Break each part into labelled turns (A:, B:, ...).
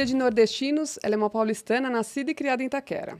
A: Filha de nordestinos, ela é uma paulistana nascida e criada em Itaquera.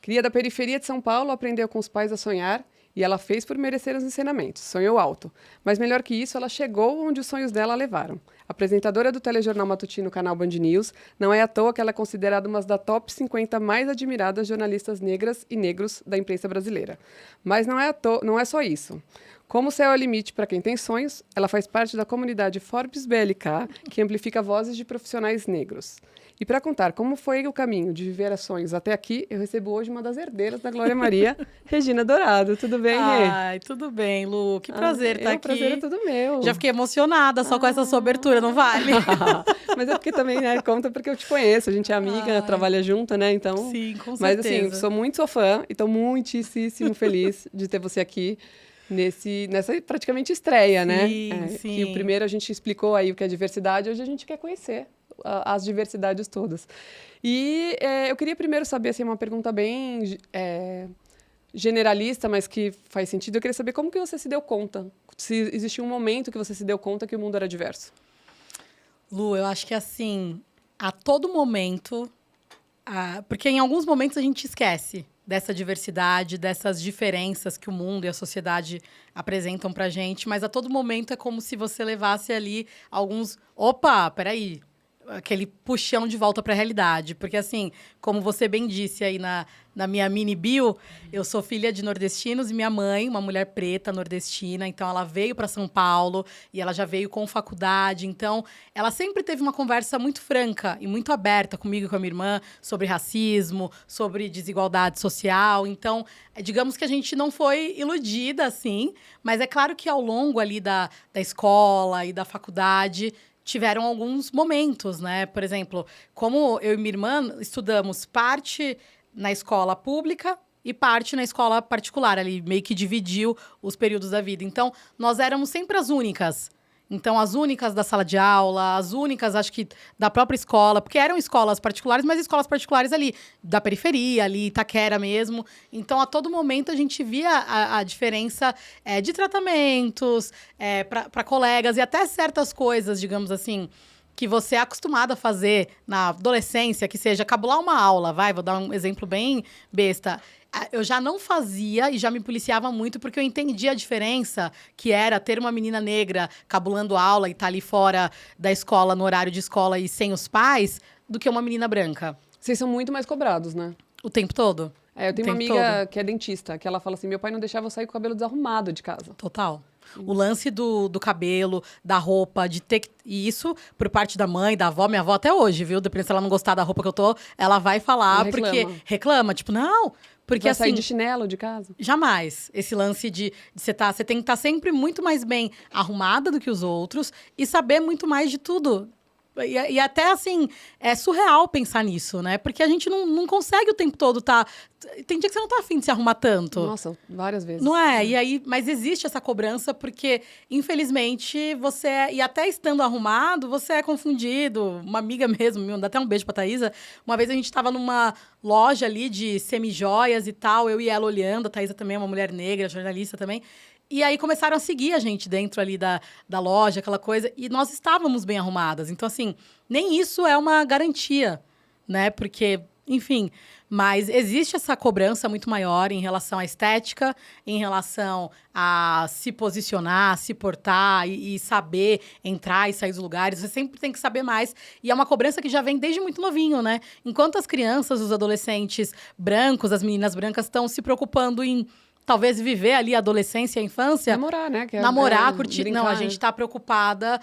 A: Cria da periferia de São Paulo, aprendeu com os pais a sonhar e ela fez por merecer os ensinamentos. Sonhou alto. Mas melhor que isso, ela chegou onde os sonhos dela a levaram. Apresentadora do telejornal matutino Canal Band News, não é à toa que ela é considerada uma das top 50 mais admiradas jornalistas negras e negros da imprensa brasileira. Mas não é só isso. Como o céu é o limite para quem tem sonhos, ela faz parte da comunidade Forbes BLK, que amplifica vozes de profissionais negros. E para contar como foi o caminho de viver a sonhos até aqui, eu recebo hoje uma das herdeiras da Glória Maria, Regina Dourado. Tudo bem, Rê?
B: Ai, tudo bem, Lu. Que prazer estar aqui.
A: O prazer é todo meu.
B: Já fiquei emocionada só com essa sua abertura, não vale?
A: Mas é porque também, né, conta porque eu te conheço. A gente é amiga, trabalha junto, né? Então,
B: sim, com certeza.
A: Mas assim, sou fã e estou muitíssimo feliz de ter você aqui. Nessa praticamente estreia, né?
B: Sim.
A: Que o primeiro a gente explicou aí o que é diversidade, hoje a gente quer conhecer as diversidades todas. E eu queria primeiro saber, assim, uma pergunta bem generalista, mas que faz sentido. Eu queria saber como que você se deu conta, se existiu um momento que você se deu conta que o mundo era diverso.
B: Lu, eu acho que assim, a todo momento, porque em alguns momentos a gente esquece dessa diversidade, dessas diferenças que o mundo e a sociedade apresentam pra gente, mas a todo momento é como se você levasse ali alguns... Opa, peraí! Aquele puxão de volta para a realidade. Porque, assim, como você bem disse aí na minha mini bio, eu sou filha de nordestinos e minha mãe, uma mulher preta nordestina, então ela veio para São Paulo e ela já veio com faculdade. Então, ela sempre teve uma conversa muito franca e muito aberta comigo e com a minha irmã sobre racismo, sobre desigualdade social. Então, digamos que a gente não foi iludida, assim, mas é claro que ao longo ali da escola e da faculdade tiveram alguns momentos, né? Por exemplo, como eu e minha irmã estudamos parte na escola pública e parte na escola particular, ali meio que dividiu os períodos da vida. Então, nós éramos sempre as únicas. Então, as únicas da sala de aula, as únicas, acho que, da própria escola, porque eram escolas particulares, mas escolas particulares ali, da periferia, ali, Itaquera mesmo. Então, a todo momento, a gente via a diferença de tratamentos para colegas e até certas coisas, digamos assim, que você é acostumado a fazer na adolescência, que seja cabular uma aula, vou dar um exemplo bem besta. Eu já não fazia e já me policiava muito porque eu entendia a diferença que era ter uma menina negra cabulando aula e tá ali fora da escola, no horário de escola e sem os pais, do que uma menina branca.
A: Vocês são muito mais cobrados, né?
B: O tempo todo?
A: Eu tenho uma amiga que é dentista, que ela fala assim, meu pai não deixava eu sair com o cabelo desarrumado de casa.
B: Total. O lance do cabelo, da roupa, de ter que... E isso, por parte da mãe, da avó, minha avó até hoje, viu? Dependendo se ela não gostar da roupa que eu tô, ela vai falar, porque... Reclama, tipo, não... Porque,
A: vai sair de chinelo de casa?
B: Jamais. Esse lance de você tem que estar sempre muito mais bem arrumada do que os outros e saber muito mais de tudo. E até, assim, é surreal pensar nisso, né? Porque a gente não consegue o tempo todo tá... Tem dia que você não tá afim de se arrumar tanto.
A: Nossa, várias vezes.
B: Não é? E aí, mas existe essa cobrança porque, infelizmente, você... E até estando arrumado, você é confundido. Uma amiga mesmo, me dá até um beijo pra Thaísa. Uma vez a gente tava numa loja ali de semi-joias e tal, eu e ela olhando. A Thaísa também é uma mulher negra, jornalista também. E aí começaram a seguir a gente dentro ali da loja, aquela coisa. E nós estávamos bem arrumadas. Então, assim, nem isso é uma garantia, né? Porque, enfim... Mas existe essa cobrança muito maior em relação à estética, em relação a se posicionar, se portar e saber entrar e sair dos lugares. Você sempre tem que saber mais. E é uma cobrança que já vem desde muito novinho, né? Enquanto as crianças, os adolescentes brancos, as meninas brancas estão se preocupando em... Talvez viver ali a adolescência e a infância.
A: Namorar, né?
B: Namorar, curtir.
A: Brincar,
B: não, a gente tá preocupada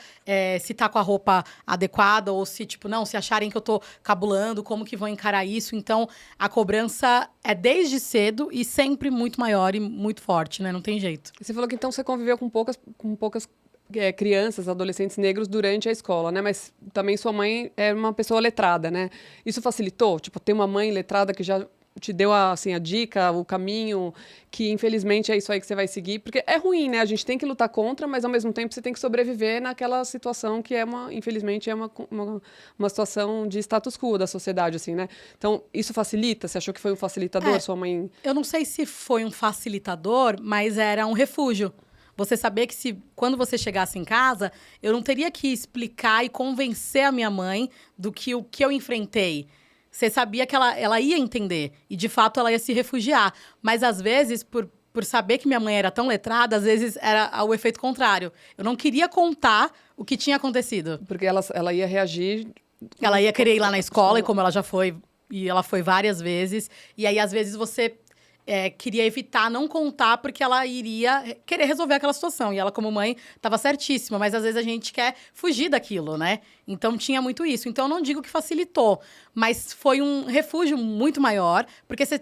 B: se tá com a roupa adequada ou se, tipo, não, se acharem que eu tô cabulando, como que vão encarar isso. Então, a cobrança é desde cedo e sempre muito maior e muito forte, né? Não tem jeito.
A: Você falou que então você conviveu com poucas crianças, adolescentes negros durante a escola, né? Mas também sua mãe é uma pessoa letrada, né? Isso facilitou? Tipo, ter uma mãe letrada que já... te deu a dica, o caminho, que infelizmente é isso aí que você vai seguir. Porque é ruim, né? A gente tem que lutar contra, mas ao mesmo tempo você tem que sobreviver naquela situação que infelizmente, é uma situação de status quo da sociedade, assim, né? Então, isso facilita? Você achou que foi um facilitador, sua mãe?
B: Eu não sei se foi um facilitador, mas era um refúgio. Você saber que quando você chegasse em casa, eu não teria que explicar e convencer a minha mãe do que o que eu enfrentei. Você sabia que ela ia entender. E, de fato, ela ia se refugiar. Mas, às vezes, por saber que minha mãe era tão letrada, às vezes era o efeito contrário. Eu não queria contar o que tinha acontecido.
A: Porque ela ia reagir...
B: Ela ia querer ir lá na escola, e como ela já foi, e ela foi várias vezes. E aí, às vezes, você queria evitar não contar, porque ela iria querer resolver aquela situação. E ela, como mãe, estava certíssima. Mas, às vezes, a gente quer fugir daquilo, né? Então, tinha muito isso. Então, eu não digo que facilitou, mas foi um refúgio muito maior. Porque você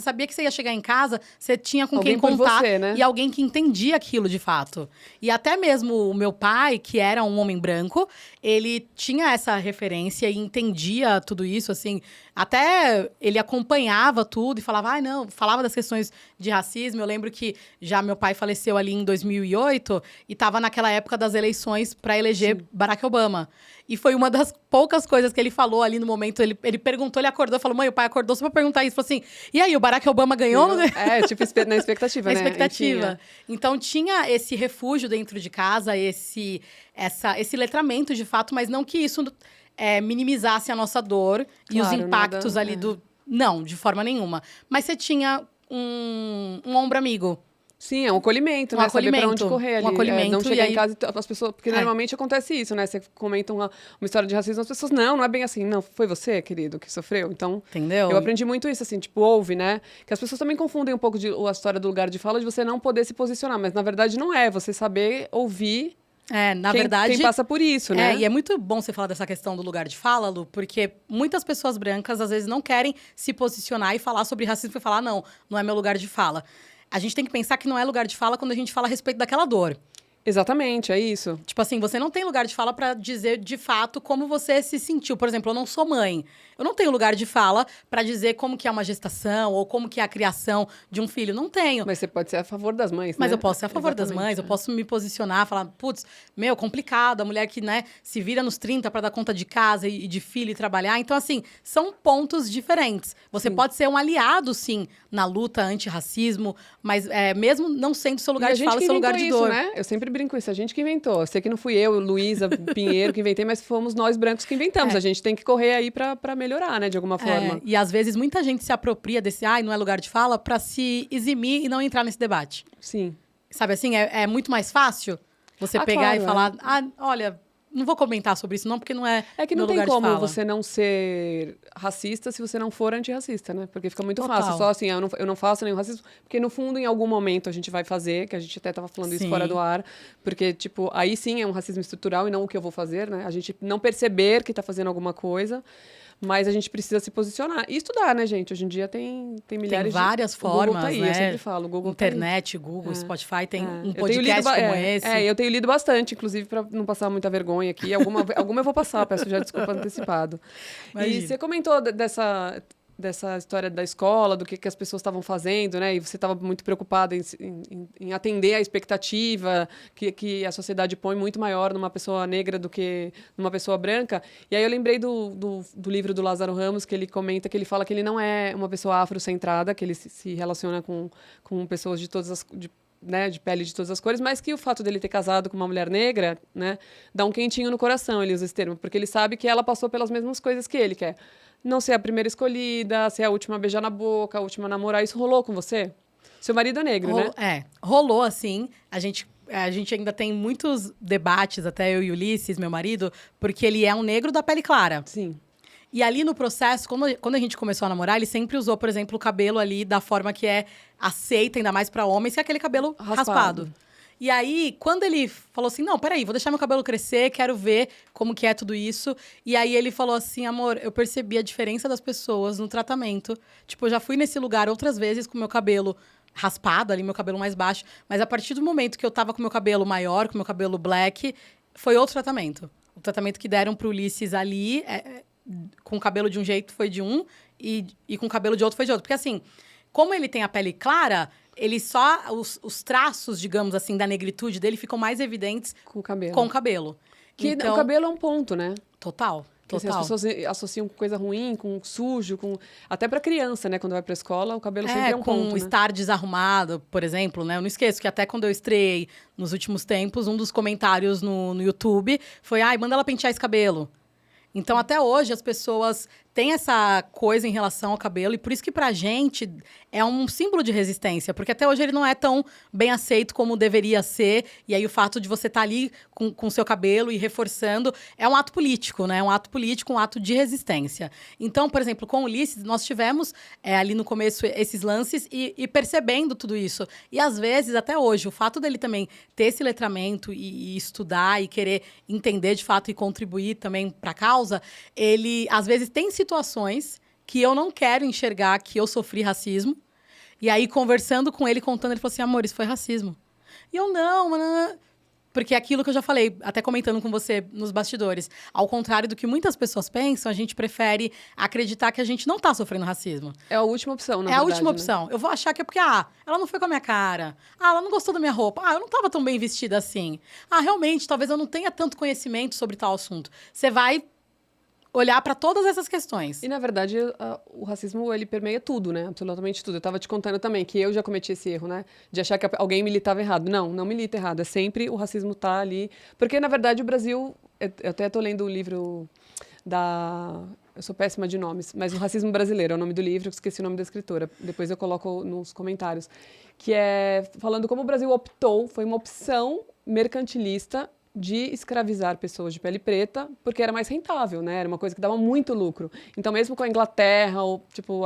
B: sabia que você ia chegar em casa, você tinha com
A: alguém
B: quem contar.
A: Você, né?
B: E alguém que entendia aquilo, de fato. E até mesmo o meu pai, que era um homem branco, ele tinha essa referência e entendia tudo isso, assim. Até ele acompanhava tudo e falava, não, falava das questões de racismo. Eu lembro que já meu pai faleceu ali em 2008 e estava naquela época das eleições para eleger Barack Obama. E foi uma das poucas coisas que ele falou ali no momento. Ele perguntou, ele acordou, falou, mãe, o pai acordou só pra perguntar isso. Falou assim, e aí, o Barack Obama ganhou?
A: Tipo, na expectativa,
B: né?
A: Na
B: expectativa. Então, tinha esse refúgio dentro de casa, esse letramento, de fato, mas não que isso minimizasse a nossa dor e os impactos ali do... Não, de forma nenhuma. Mas você tinha um ombro amigo.
A: Sim, é um acolhimento, né?
B: Acolhimento,
A: saber pra onde correr ali.
B: Um acolhimento.
A: Não chegar em casa e as pessoas... Porque normalmente acontece isso, né? Você comenta uma história de racismo, as pessoas, não é bem assim. Não, foi você, querido, que sofreu. Então,
B: entendeu?
A: Eu aprendi muito isso, assim, tipo, ouve, né? Que as pessoas também confundem um pouco a história do lugar de fala, de você não poder se posicionar. Mas, na verdade, não é. Você saber ouvir...
B: verdade...
A: Quem passa por isso, né?
B: E é muito bom você falar dessa questão do lugar de fala, Lu, porque muitas pessoas brancas, às vezes, não querem se posicionar e falar sobre racismo e falar, não é meu lugar de fala. A gente tem que pensar que não é lugar de fala quando a gente fala a respeito daquela dor.
A: Exatamente, é isso.
B: Tipo assim, você não tem lugar de fala pra dizer de fato como você se sentiu. Por exemplo, eu não sou mãe. Eu não tenho lugar de fala pra dizer como que é uma gestação ou como que é a criação de um filho. Não tenho.
A: Mas você pode ser a favor das mães, né?
B: Mas eu posso ser a favor das mães, eu posso me posicionar, falar, putz, complicado, a mulher que, se vira nos 30 pra dar conta de casa e de filho e trabalhar. Então, assim, são pontos diferentes. Você pode ser um aliado, sim, na luta antirracismo, mas mesmo não sendo seu lugar de fala, seu lugar de dor.
A: Né? Eu sempre brinco isso, a gente que inventou. Eu sei que não fui eu, Luísa Pinheiro, que inventei, mas fomos nós brancos que inventamos. A gente tem que correr aí pra melhorar, né, de alguma forma.
B: E às vezes muita gente se apropria desse, não é lugar de fala, pra se eximir e não entrar nesse debate.
A: Sim.
B: Sabe assim, é muito mais fácil você pegar e falar, olha, não vou comentar sobre isso não, porque não é
A: que não tem como você não ser racista se você não for antirracista, né? Porque fica muito fácil. Só assim, eu não faço nenhum racismo, porque no fundo, em algum momento, a gente vai fazer, que a gente até tava falando isso fora do ar, porque, tipo, aí sim é um racismo estrutural e não o que eu vou fazer, né? A gente não perceber que tá fazendo alguma coisa, mas a gente precisa se posicionar. E estudar, né, gente? Hoje em dia tem milhares
B: tem várias
A: de...
B: formas,
A: Google tá aí, eu sempre falo. Google
B: internet,
A: tá aí.
B: Google, Spotify, tem um podcast como esse.
A: Eu tenho lido bastante, inclusive, para não passar muita vergonha aqui. Alguma eu vou passar, peço já desculpa antecipado. Imagina. E você comentou dessa história da escola, do que as pessoas estavam fazendo, né? E você estava muito preocupada em atender a expectativa que a sociedade põe muito maior numa pessoa negra do que numa pessoa branca. E aí eu lembrei do livro do Lázaro Ramos, que ele comenta, que ele fala que ele não é uma pessoa afrocentrada, que ele se relaciona com pessoas de todas as... de pele de todas as cores, mas que o fato dele ter casado com uma mulher negra, né, dá um quentinho no coração, ele usa esse termo, porque ele sabe que ela passou pelas mesmas coisas que ele, quer não ser a primeira escolhida, ser a última a beijar na boca, a última a namorar. Isso rolou com você? Seu marido é negro, né?
B: Rolou, assim. A gente ainda tem muitos debates, até eu e o Ulisses, meu marido, porque ele é um negro da pele clara.
A: Sim.
B: E ali no processo, quando a gente começou a namorar, ele sempre usou, por exemplo, o cabelo ali da forma que é aceita, ainda mais pra homens, que é aquele cabelo raspado. E aí, quando ele falou assim, não, peraí, vou deixar meu cabelo crescer, quero ver como que é tudo isso. E aí ele falou assim, amor, eu percebi a diferença das pessoas no tratamento. Tipo, eu já fui nesse lugar outras vezes com meu cabelo raspado ali, meu cabelo mais baixo. Mas a partir do momento que eu tava com meu cabelo maior, com meu cabelo black, foi outro tratamento. O tratamento que deram pro Ulisses ali, com o cabelo de um jeito foi de um, e com o cabelo de outro foi de outro. Porque assim, como ele tem a pele clara... Ele só... Os traços, digamos assim, da negritude dele ficam mais evidentes
A: com o cabelo.
B: Com o cabelo.
A: Que então, o cabelo é um ponto, né?
B: Total.
A: Porque, assim,
B: Total.
A: as pessoas associam com coisa ruim, com sujo, com... Até pra criança, né? Quando vai pra escola, o cabelo sempre é um
B: com
A: ponto, né?
B: estar desarrumado, por exemplo, né? Eu não esqueço que até quando eu estreiei nos últimos tempos, um dos comentários no YouTube foi: ai, manda ela pentear esse cabelo. Então, até hoje, as pessoas têm essa coisa em relação ao cabelo, e por isso que pra gente é um símbolo de resistência, porque até hoje ele não é tão bem aceito como deveria ser, e aí o fato de você estar ali com o seu cabelo e reforçando é um ato político, né? Um ato político, um ato de resistência. Então, por exemplo, com o Ulisses, nós tivemos ali no começo esses lances e percebendo tudo isso. E às vezes, até hoje, o fato dele também ter esse letramento e estudar e querer entender de fato e contribuir também para a causa, ele às vezes tem situações que eu não quero enxergar que eu sofri racismo. E aí, conversando com ele, contando, ele falou assim: amor, isso foi racismo. E eu, não. Porque é aquilo que eu já falei, até comentando com você nos bastidores. Ao contrário do que muitas pessoas pensam, a gente prefere acreditar que a gente não tá sofrendo racismo.
A: É a última opção, na
B: verdade. É a última
A: né?
B: opção. Eu vou achar que é porque, ela não foi com a minha cara. Ela não gostou da minha roupa. Eu não tava tão bem vestida assim. Realmente, talvez eu não tenha tanto conhecimento sobre tal assunto. Você vai olhar para todas essas questões.
A: E, na verdade, o racismo, ele permeia tudo, né? Absolutamente tudo. Eu estava te contando também que eu já cometi esse erro, né? De achar que alguém militava errado. Não milita errado. É sempre o racismo tá ali. Porque, na verdade, o Brasil... Eu até estou lendo o livro da... Eu sou péssima de nomes, mas O Racismo Brasileiro é o nome do livro, eu esqueci o nome da escritora. Depois eu coloco nos comentários. Que é falando como o Brasil optou, foi uma opção mercantilista de escravizar pessoas de pele preta, porque era mais rentável, né? Era uma coisa que dava muito lucro. Então, mesmo com a Inglaterra, ou tipo,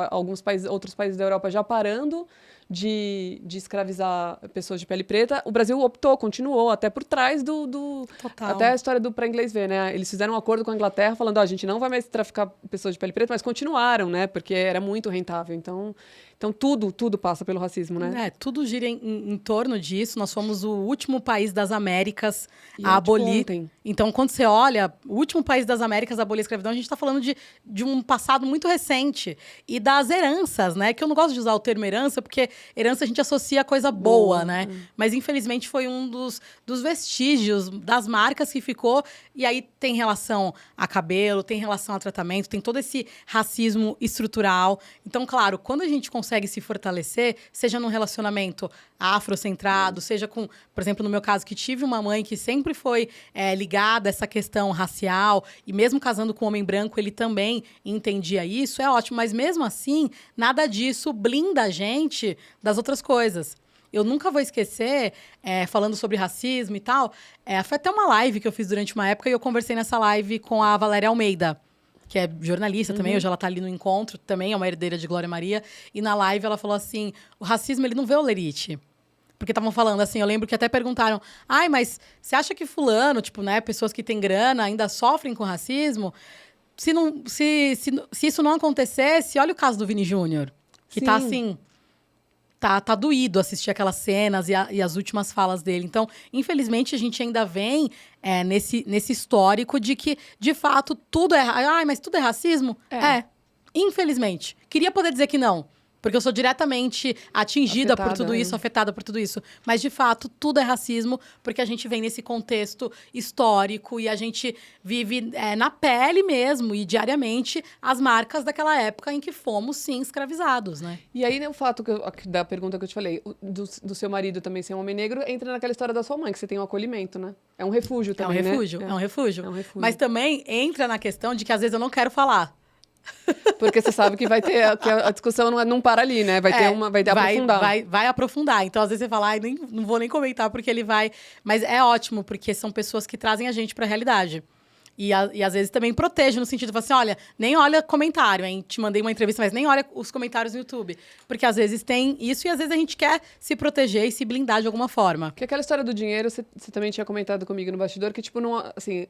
A: outros países da Europa já parando de escravizar pessoas de pele preta, o Brasil continuou, até por trás
B: Total.
A: Até a história do Pra Inglês Ver, né? Eles fizeram um acordo com a Inglaterra falando: a gente não vai mais traficar pessoas de pele preta, mas continuaram, né? Porque era muito rentável. Então tudo passa pelo racismo, né?
B: Tudo gira em torno disso. Nós fomos o último país das Américas
A: a
B: abolir.
A: Ontem.
B: Então, quando você olha, o último país das Américas a abolir a escravidão, a gente está falando de um passado muito recente. E das heranças, né? Que eu não gosto de usar o termo herança, porque herança a gente associa a coisa boa, né? Mas, infelizmente, foi um dos vestígios das marcas que ficou. E aí tem relação a cabelo, tem relação a tratamento, tem todo esse racismo estrutural. Então, claro, quando a gente consegue se fortalecer, seja num relacionamento afrocentrado, seja com, por exemplo, no meu caso, que tive uma mãe que sempre foi ligada a essa questão racial, e mesmo casando com um homem branco, ele também entendia isso, é ótimo. Mas mesmo assim, nada disso blinda a gente das outras coisas. Eu nunca vou esquecer, falando sobre racismo e tal, foi até uma live que eu fiz durante uma época, e eu conversei nessa live com a Valéria Almeida, que é jornalista também, hoje ela tá ali no encontro, também é uma herdeira de Glória Maria, e na live ela falou assim: o racismo, ele não vê o lerite. Porque estavam falando assim, eu lembro que até perguntaram: ai, mas você acha que fulano, tipo, né, pessoas que têm grana ainda sofrem com racismo? Se isso não acontecesse, olha o caso do Vini Júnior, que tá assim... Tá doído assistir aquelas cenas e as últimas falas dele. Então, infelizmente, a gente ainda vem nesse histórico de que, de fato, tudo é... Ai, mas tudo é racismo? Infelizmente. Queria poder dizer que não. Porque eu sou diretamente atingida por tudo isso, afetada por tudo isso. Mas, de fato, tudo é racismo, porque a gente vem nesse contexto histórico e a gente vive na pele mesmo e diariamente as marcas daquela época em que fomos, sim, escravizados, né?
A: E aí, né, o fato da pergunta que eu te falei, do seu marido também ser um homem negro, entra naquela história da sua mãe, que você tem um acolhimento, né? É um refúgio também, né?
B: É um refúgio. Mas também entra na questão de que, às vezes, eu não quero falar.
A: Porque você sabe que vai ter que a discussão não para ali, né? Vai aprofundar.
B: Vai aprofundar. Então, às vezes você fala: não vou nem comentar porque ele vai. Mas é ótimo, porque são pessoas que trazem a gente para a realidade. E às vezes também protege no sentido de falar assim: olha, nem olha comentário, hein? Te mandei uma entrevista, mas nem olha os comentários no YouTube. Porque às vezes tem isso e às vezes a gente quer se proteger e se blindar de alguma forma.
A: Porque aquela história do dinheiro, você também tinha comentado comigo no bastidor, que tipo, não, assim,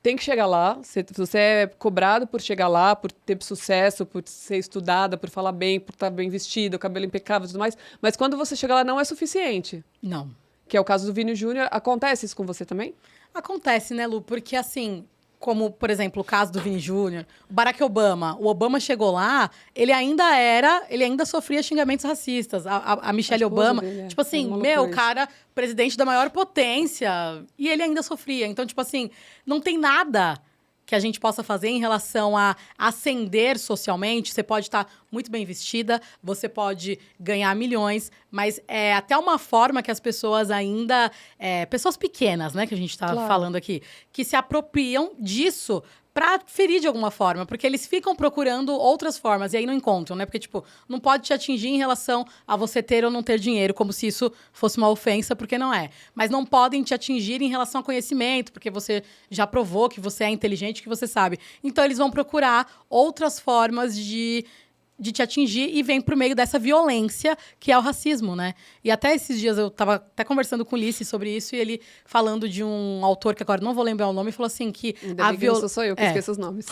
A: tem que chegar lá. Você é cobrado por chegar lá, por ter sucesso, por ser estudada, por falar bem, por estar bem vestida, o cabelo impecável e tudo mais. Mas quando você chega lá, não é suficiente.
B: Não.
A: Que é o caso do Vini Júnior. Acontece isso com você também?
B: Acontece, né, Lu? Porque, assim, como, por exemplo, o caso do Vini Júnior, o Barack Obama. O Obama chegou lá, ele ainda sofria xingamentos racistas. A Michelle Obama,
A: dele,
B: tipo assim, o cara, presidente da maior potência, e ele ainda sofria. Então, tipo assim, não tem nada que a gente possa fazer em relação a ascender socialmente. Você pode estar muito bem vestida, você pode ganhar milhões, mas é até uma forma que as pessoas ainda... pessoas pequenas, né, que a gente está falando aqui, que se apropriam disso pra ferir de alguma forma, porque eles ficam procurando outras formas e aí não encontram, né? Porque, tipo, não pode te atingir em relação a você ter ou não ter dinheiro, como se isso fosse uma ofensa, porque não é. Mas não podem te atingir em relação a conhecimento, porque você já provou que você é inteligente, que você sabe. Então, eles vão procurar outras formas de te atingir e vem por meio dessa violência que é o racismo, né? E até esses dias eu tava até conversando com o Ulisses sobre isso e ele falando de um autor que agora não vou lembrar o nome, falou assim que
A: ainda bem que não sou eu que esqueço os nomes.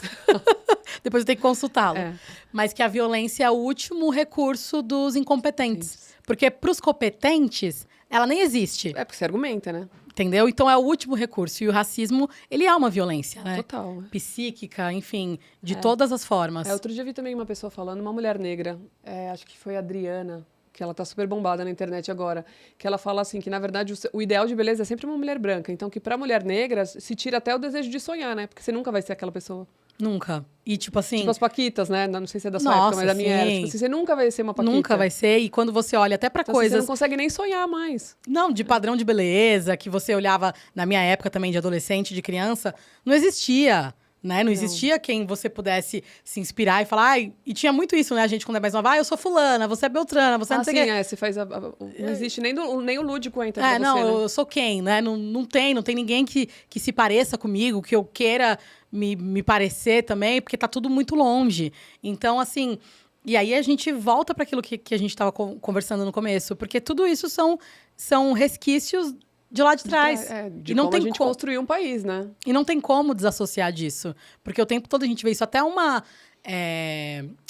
B: Depois eu tenho que consultá-lo.
A: É.
B: Mas que a violência é o último recurso dos incompetentes.
A: Isso.
B: Porque pros competentes, ela nem existe.
A: É porque você argumenta, né?
B: Entendeu? Então é o último recurso. E o racismo, ele é uma violência, né?
A: Total.
B: Psíquica, enfim, de todas as formas.
A: Outro dia eu vi também uma pessoa falando, uma mulher negra, acho que foi a Adriana, que ela tá super bombada na internet agora, que ela fala assim, que na verdade o ideal de beleza é sempre uma mulher branca. Então que pra mulher negra se tira até o desejo de sonhar, né? Porque você nunca vai ser aquela pessoa.
B: Nunca. E tipo assim...
A: Tipo as paquitas, né? Não sei se é da sua
B: Nossa,
A: época, mas da minha era. Tipo assim, você nunca vai ser uma paquita.
B: Nunca vai ser. E quando você olha até pra
A: então,
B: coisas...
A: Você não consegue nem sonhar mais.
B: Não, de padrão de beleza, que você olhava na minha época também de adolescente, de criança, não existia, né? Não existia quem você pudesse se inspirar e falar... Ai, e tinha muito isso, né? A gente, quando é mais nova, eu sou fulana, você é beltrana, você não sei o quê.
A: Você faz não existe nem o lúdico entra pra você,
B: não,
A: né?
B: eu sou quem, né? Não tem ninguém que se pareça comigo, que eu queira me parecer também, porque tá tudo muito longe. Então, assim... E aí a gente volta para aquilo que a gente estava conversando no começo, porque tudo isso são resquícios de lá de trás.
A: De como a gente construiu um país, né?
B: E não tem como desassociar disso. Porque o tempo todo a gente vê isso. Até uma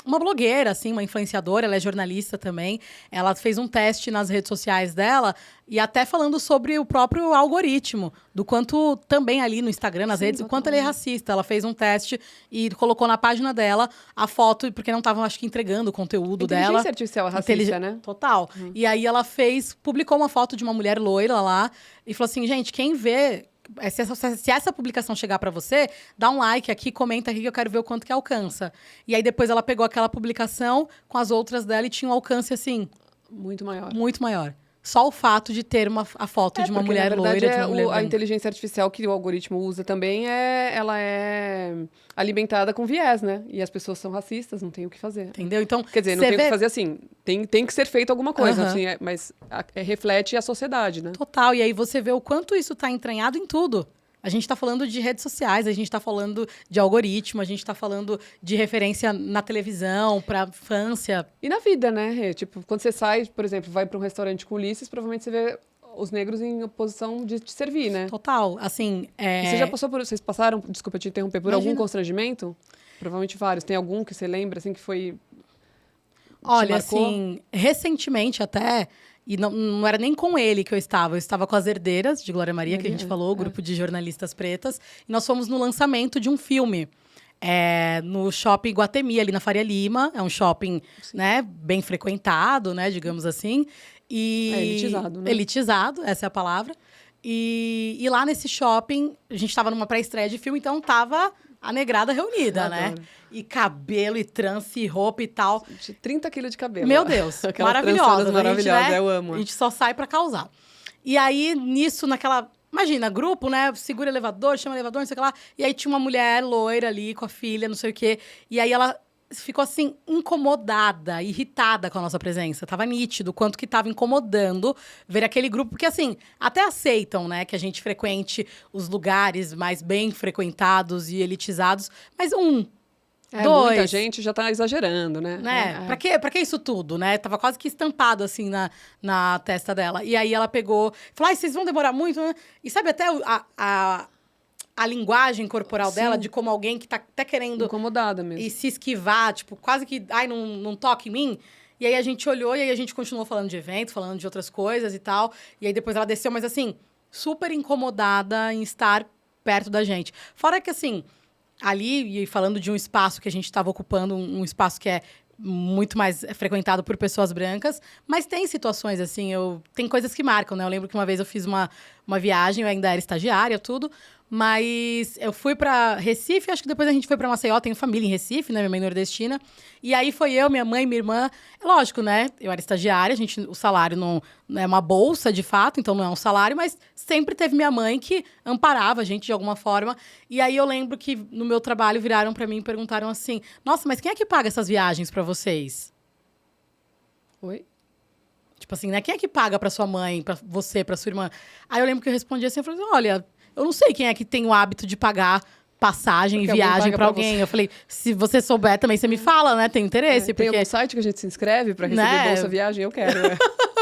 B: blogueira, assim, uma influenciadora, ela é jornalista também. Ela fez um teste nas redes sociais dela e até falando sobre o próprio algoritmo, do quanto também ali no Instagram, nas redes, o quanto ele é racista. Ela fez um teste e colocou na página dela a foto, porque não estavam, acho que, entregando o conteúdo dela.
A: Inteligência artificial é racista, né?
B: Total. E aí ela publicou uma foto de uma mulher loira lá e falou assim, gente, quem vê... Se essa publicação chegar pra você, dá um like aqui, comenta aqui que eu quero ver o quanto que alcança. E aí depois ela pegou aquela publicação com as outras dela e tinha um alcance, assim...
A: Muito maior.
B: Muito maior. Só o fato de ter a foto de uma mulher loira, de uma mulher branca.
A: A inteligência artificial que o algoritmo usa também, ela é alimentada com viés, né? E as pessoas são racistas, não tem o que fazer.
B: Entendeu? Então,
A: quer dizer, não tem o que fazer assim. Tem que ser feito alguma coisa, assim, mas reflete a sociedade, né?
B: Total. E aí você vê o quanto isso tá entranhado em tudo. A gente está falando de redes sociais, a gente está falando de algoritmo, a gente está falando de referência na televisão, para infância.
A: E na vida, né, Rê? Tipo, quando você sai, por exemplo, vai para um restaurante com Ulisses, provavelmente você vê os negros em posição de te servir, né?
B: Total. Assim,
A: Vocês passaram, desculpa te interromper, por algum constrangimento? Provavelmente vários. Tem algum que você lembra, assim, que foi...
B: Olha, assim, recentemente até... E não era nem com ele que eu estava com as Herdeiras, de Glória Maria, que a gente falou, o grupo de jornalistas pretas. E nós fomos no lançamento de um filme. No shopping Iguatemi, ali na Faria Lima. É um shopping, né, bem frequentado, né, digamos assim.
A: Elitizado, né?
B: Elitizado, essa é a palavra. E lá nesse shopping, a gente estava numa pré-estreia de filme, então tava a negrada reunida, né? E cabelo, e trança, e roupa e tal.
A: 30 quilos de cabelo.
B: Meu Deus, maravilhosa.
A: Maravilhosa,
B: né?
A: Eu amo.
B: A gente só sai pra causar. E aí, nisso, naquela... Imagina, grupo, né? Segura elevador, chama elevador, não sei o que lá. E aí tinha uma mulher loira ali com a filha, não sei o quê. E aí ela ficou, assim, incomodada, irritada com a nossa presença. Tava nítido o quanto que tava incomodando ver aquele grupo. Porque, assim, até aceitam, né? Que a gente frequente os lugares mais bem frequentados e elitizados. Mas dois.
A: Muita gente já tá exagerando, né?
B: Pra que isso tudo, né? Tava quase que estampado, assim, na testa dela. E aí ela pegou... Falou, vocês vão demorar muito, né? E sabe até a linguagem corporal dela, de como alguém que tá até querendo...
A: Incomodada mesmo.
B: E se esquivar, tipo, quase que... Ai, não toque em mim. E aí a gente olhou e aí a gente continuou falando de evento, falando de outras coisas e tal. E aí depois ela desceu, mas assim, super incomodada em estar perto da gente. Fora que, assim... Ali, e falando de um espaço que a gente estava ocupando, um espaço que é muito mais frequentado por pessoas brancas, mas tem situações assim, tem coisas que marcam, né? Eu lembro que uma vez eu fiz uma viagem, eu ainda era estagiária, tudo, Mas eu fui pra Recife, acho que depois a gente foi pra Maceió, tenho família em Recife, né? Minha mãe nordestina. E aí foi eu, minha mãe, minha irmã. Lógico, né? Eu era estagiária, o salário não é uma bolsa de fato, então não é um salário, mas sempre teve minha mãe que amparava a gente de alguma forma. E aí eu lembro que no meu trabalho viraram pra mim e perguntaram assim: nossa, mas quem é que paga essas viagens pra vocês?
A: Oi?
B: Tipo assim, né? Quem é que paga pra sua mãe, pra você, pra sua irmã? Aí eu lembro que eu respondi assim, eu falei, olha, eu não sei quem é que tem o hábito de pagar passagem
A: Porque
B: e
A: alguém
B: viagem
A: paga
B: pra
A: pra
B: alguém.
A: você.
B: Eu falei, se você souber também, você me fala, né? Tem interesse,
A: Tem
B: porque...
A: algum site que a gente se inscreve pra receber
B: Né?
A: bolsa viagem? Eu quero, né?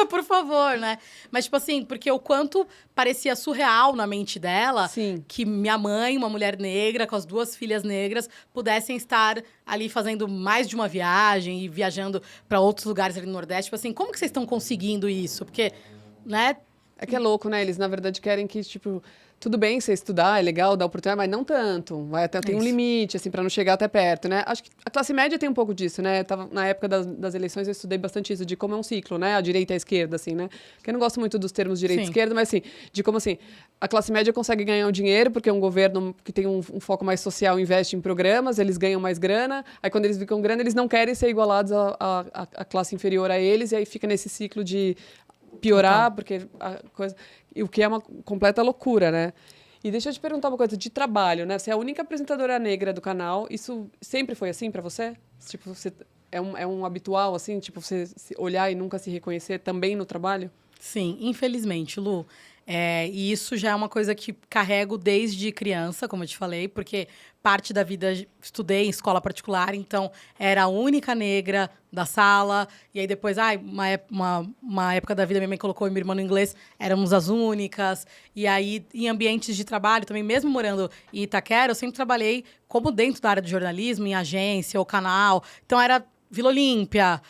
B: Por favor, né? Mas, tipo assim, porque o quanto parecia surreal na mente dela
A: Sim.
B: que minha mãe, uma mulher negra, com as 2 filhas negras, pudessem estar ali fazendo mais de uma viagem e viajando pra outros lugares ali no Nordeste. Tipo assim, como que vocês estão conseguindo isso? Porque, né?
A: É que é louco, né? Eles, na verdade, querem que, tipo, tudo bem você estudar, é legal, dar oportunidade, mas não tanto. Vai até, tem um
B: Isso.
A: limite, assim, para não chegar até perto, né? Acho que a classe média tem um pouco disso, né? Tava, na época das eleições eu estudei bastante isso, de como é um ciclo, né? A direita e a esquerda, assim, né? Porque eu não gosto muito dos termos direita e
B: Sim.
A: esquerda, mas, assim, de como, assim, a classe média consegue ganhar um dinheiro, porque é um governo que tem um foco mais social, investe em programas, eles ganham mais grana, aí quando eles ficam grana, eles não querem ser igualados à classe inferior a eles, e aí fica nesse ciclo de piorar, porque a coisa... E o que é uma completa loucura, né? E deixa eu te perguntar uma coisa de trabalho, né? Você é a única apresentadora negra do canal. Isso sempre foi assim pra você? Tipo, você é um habitual, assim? Tipo, você se olhar e nunca se reconhecer também no trabalho?
B: Sim, infelizmente, Lu. E isso já é uma coisa que carrego desde criança, como eu te falei, porque parte da vida estudei em escola particular, então era a única negra da sala. E aí depois, uma época da vida, minha mãe colocou minha irmã no inglês, éramos as únicas. E aí, em ambientes de trabalho também, mesmo morando em Itaquera, eu sempre trabalhei como dentro da área de jornalismo, em agência ou canal. Então era Vila Olímpia,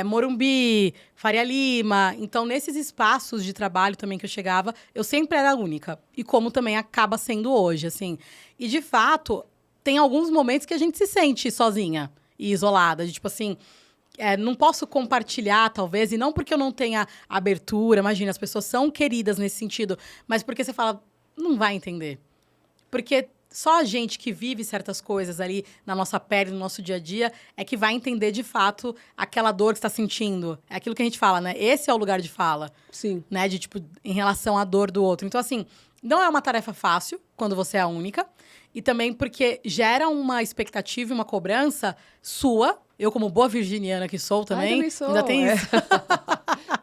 B: Morumbi, Faria Lima. Então, nesses espaços de trabalho também que eu chegava, eu sempre era a única. E como também acaba sendo hoje, assim. E, de fato, tem alguns momentos que a gente se sente sozinha e isolada. De, tipo assim, não posso compartilhar, talvez, e não porque eu não tenha abertura. Imagina, as pessoas são queridas nesse sentido. Mas porque você fala, não vai entender. Porque... só a gente que vive certas coisas ali na nossa pele, no nosso dia a dia, é que vai entender de fato aquela dor que está sentindo. É aquilo que a gente fala, né? Esse é o lugar de fala.
A: Sim.
B: Né? De, tipo, em relação à dor do outro. Então, assim, não é uma tarefa fácil quando você é a única. E também porque gera uma expectativa e uma cobrança sua. Eu, como boa virginiana que sou também,
A: também sou,
B: ainda tem isso.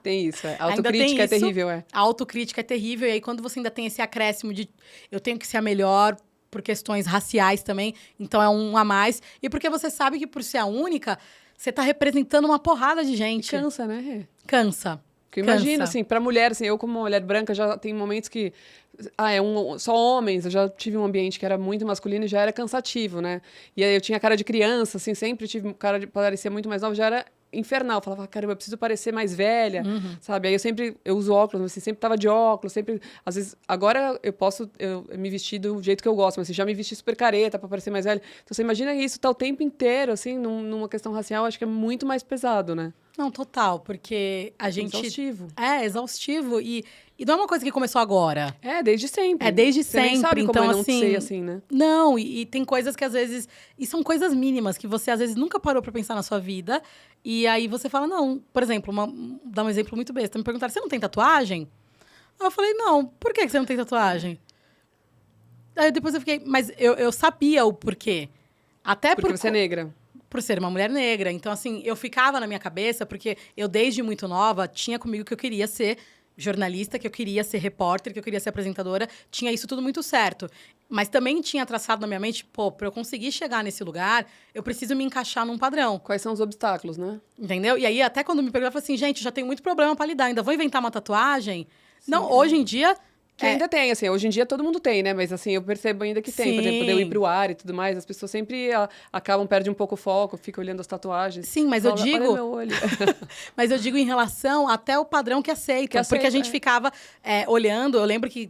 A: Tem isso, A
B: Ainda tem
A: autocrítica é
B: isso.
A: terrível,
B: A autocrítica é terrível. E aí, quando você ainda tem esse acréscimo de eu tenho que ser a melhor, por questões raciais também, então é um a mais. E porque você sabe que por ser a única, você tá representando uma porrada de gente.
A: E cansa, né? Rê?
B: Cansa.
A: Porque eu imagino, assim, pra mulher, assim, eu como uma mulher branca já tem momentos que... só homens, eu já tive um ambiente que era muito masculino e já era cansativo, né? E aí eu tinha cara de criança, assim, sempre tive cara de parecer muito mais nova, já era infernal. Eu falava, caramba, eu preciso parecer mais velha, sabe? Aí eu uso óculos, assim, sempre tava de óculos, sempre... Às vezes, agora eu me vestir do jeito que eu gosto, mas assim, já me vesti super careta pra parecer mais velha. Então você imagina isso tá o tempo inteiro, assim, numa questão racial, acho que é muito mais pesado, né?
B: Não, total, porque a gente...
A: Exaustivo.
B: Exaustivo. E não é uma coisa que começou agora.
A: Desde sempre.
B: É desde
A: Você nem
B: sempre,
A: sabe como
B: então,
A: é não
B: assim...
A: ser assim, né?
B: Não, e tem coisas que às vezes... E são coisas mínimas que você às vezes nunca parou pra pensar na sua vida. E aí você fala, não... Por exemplo, dá um exemplo muito besta. Me perguntaram, você não tem tatuagem? Aí eu falei, não. Por que você não tem tatuagem? Aí depois eu fiquei... Mas eu sabia o porquê. Até
A: Porque você é negra.
B: por ser uma mulher negra. Então, assim, eu ficava na minha cabeça, porque eu, desde muito nova, tinha comigo que eu queria ser jornalista, que eu queria ser repórter, que eu queria ser apresentadora. Tinha isso tudo muito certo. Mas também tinha traçado na minha mente, pra eu conseguir chegar nesse lugar, eu preciso me encaixar num padrão.
A: Quais são os obstáculos, né?
B: Entendeu? E aí, até quando me perguntaram, eu falei assim, gente, já tenho muito problema pra lidar, ainda vou inventar uma tatuagem? Sim, não, hoje em dia...
A: Que ainda tem, assim, hoje em dia todo mundo tem, né? Mas assim, eu percebo ainda que tem. Por exemplo, de eu ir pro ar e tudo mais, as pessoas sempre acabam, perdem um pouco o foco, ficam olhando as tatuagens.
B: Sim, mas
A: fala,
B: eu digo...
A: Olha meu olho.
B: Mas eu digo em relação até o padrão que aceita. Porque a gente ficava olhando, eu lembro que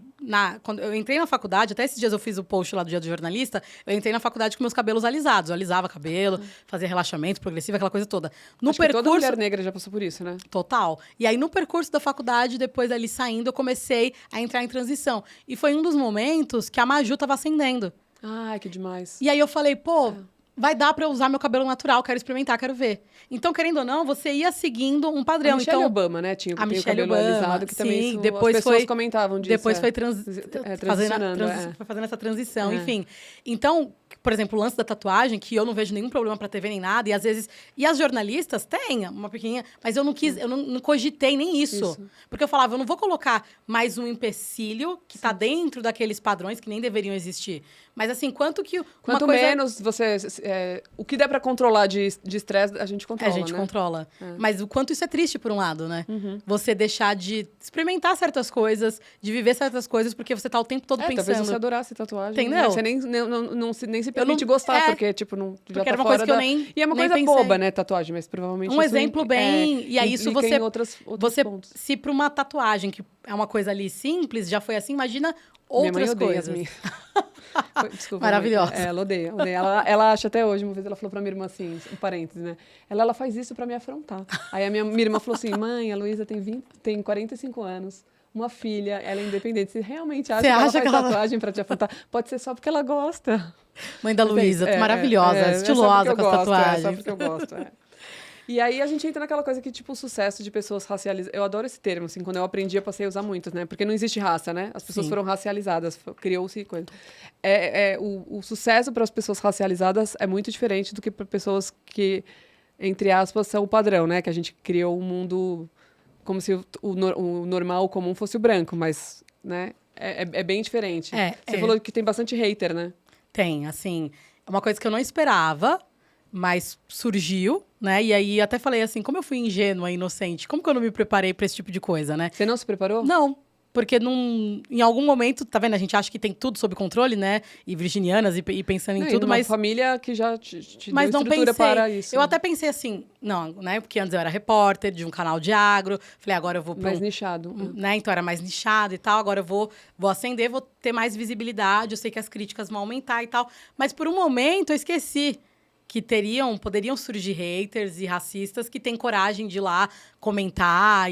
B: quando eu entrei na faculdade, até esses dias eu fiz o post lá do Dia do Jornalista, eu entrei na faculdade com meus cabelos alisados. Eu alisava cabelo, fazia relaxamento progressivo, aquela coisa toda.
A: Acho que toda mulher negra já passou por isso, né?
B: Total. E aí, no percurso da faculdade, depois dali saindo, eu comecei a entrar em transição. E foi um dos momentos que a Maju tava acendendo.
A: Ai, que demais.
B: E aí eu falei, pô, vai dar pra eu usar meu cabelo natural, quero experimentar, quero ver. Então, querendo ou não, você ia seguindo um padrão.
A: A Michelle
B: então,
A: Obama, né? Tinha
B: a
A: tem o
B: Michelle
A: cabelo
B: Obama,
A: alisado, que também
B: sim,
A: isso,
B: depois
A: as pessoas
B: foi-
A: comentavam disso.
B: Depois foi
A: transicionando.
B: foi fazendo essa transição,
A: É.
B: enfim. Então, por exemplo, o lance da tatuagem, que eu não vejo nenhum problema pra TV nem nada, e às vezes... E as jornalistas têm uma pequenininha, mas eu não quis, eu não cogitei nem isso. Porque eu falava, eu não vou colocar mais um empecilho que tá dentro daqueles padrões que nem deveriam existir. Mas assim, quanto que...
A: Quanto menos você... o que der pra controlar de estresse, a gente controla,
B: A gente
A: né?
B: controla. Mas o quanto isso é triste, por um lado, né? Você deixar de experimentar certas coisas, de viver certas coisas, porque você tá o tempo todo
A: Talvez
B: pensando.
A: você adorasse tatuagem.
B: Entendeu?
A: Né? Você nem se permite gostar, porque, tipo, não, já
B: Porque
A: tá
B: era uma
A: fora
B: coisa que eu
A: da...
B: nem
A: E é uma
B: nem
A: coisa
B: pensei.
A: boba, né, tatuagem, mas provavelmente
B: Um
A: isso
B: exemplo bem... E aí isso
A: implica
B: você...
A: em outros
B: Você,
A: pontos.
B: se para uma tatuagem, que é uma coisa ali simples, já foi assim, imagina
A: Minha mãe
B: outras
A: odeia
B: coisas.
A: as minhas. Desculpa.
B: Maravilhosa.
A: Mãe. Ela odeia. Ela acha até hoje, uma vez ela falou pra minha irmã assim, um parênteses, né? Ela faz isso pra me afrontar. Aí a minha irmã falou assim, mãe, a Luísa tem 45 anos, uma filha, ela é independente. Você realmente acha
B: Você
A: que ela
B: acha
A: faz
B: que ela-
A: tatuagem pra te afrontar? Pode ser só porque ela gosta.
B: Mãe da
A: Mas
B: Luísa,
A: isso,
B: maravilhosa, estilosa com as tatuagens.
A: É só porque eu gosto, E aí a gente entra naquela coisa que, tipo, o sucesso de pessoas racializadas. Eu adoro esse termo, assim, quando eu aprendi, eu passei a usar muito, né? Porque não existe raça, né? As pessoas
B: Sim.
A: foram racializadas, criou-se coisa. O sucesso para as pessoas racializadas é muito diferente do que para pessoas que, entre aspas, são o padrão, né? Que a gente criou um mundo como se o normal, o comum fosse o branco, mas, né? É bem diferente. Você falou que tem bastante hater, né?
B: Tem, assim, é uma coisa que eu não esperava, mas surgiu, né? E aí até falei assim, como eu fui ingênua e inocente, como que eu não me preparei pra esse tipo de coisa, né?
A: Você não se preparou?
B: Não, porque em algum momento, tá vendo? A gente acha que tem tudo sob controle, né? E virginianas e pensando em
A: Não, e
B: tudo,
A: numa
B: mas...
A: família que já te
B: Mas
A: deu
B: não
A: estrutura
B: pensei.
A: para isso.
B: Eu até pensei assim, não, né? Porque antes eu era repórter de um canal de agro. Falei, agora eu vou
A: Mais nichado.
B: né? Então era mais nichado e tal. Agora eu vou ascender, vou ter mais visibilidade. Eu sei que as críticas vão aumentar e tal. Mas por um momento eu esqueci que poderiam surgir haters e racistas que têm coragem de ir lá comentar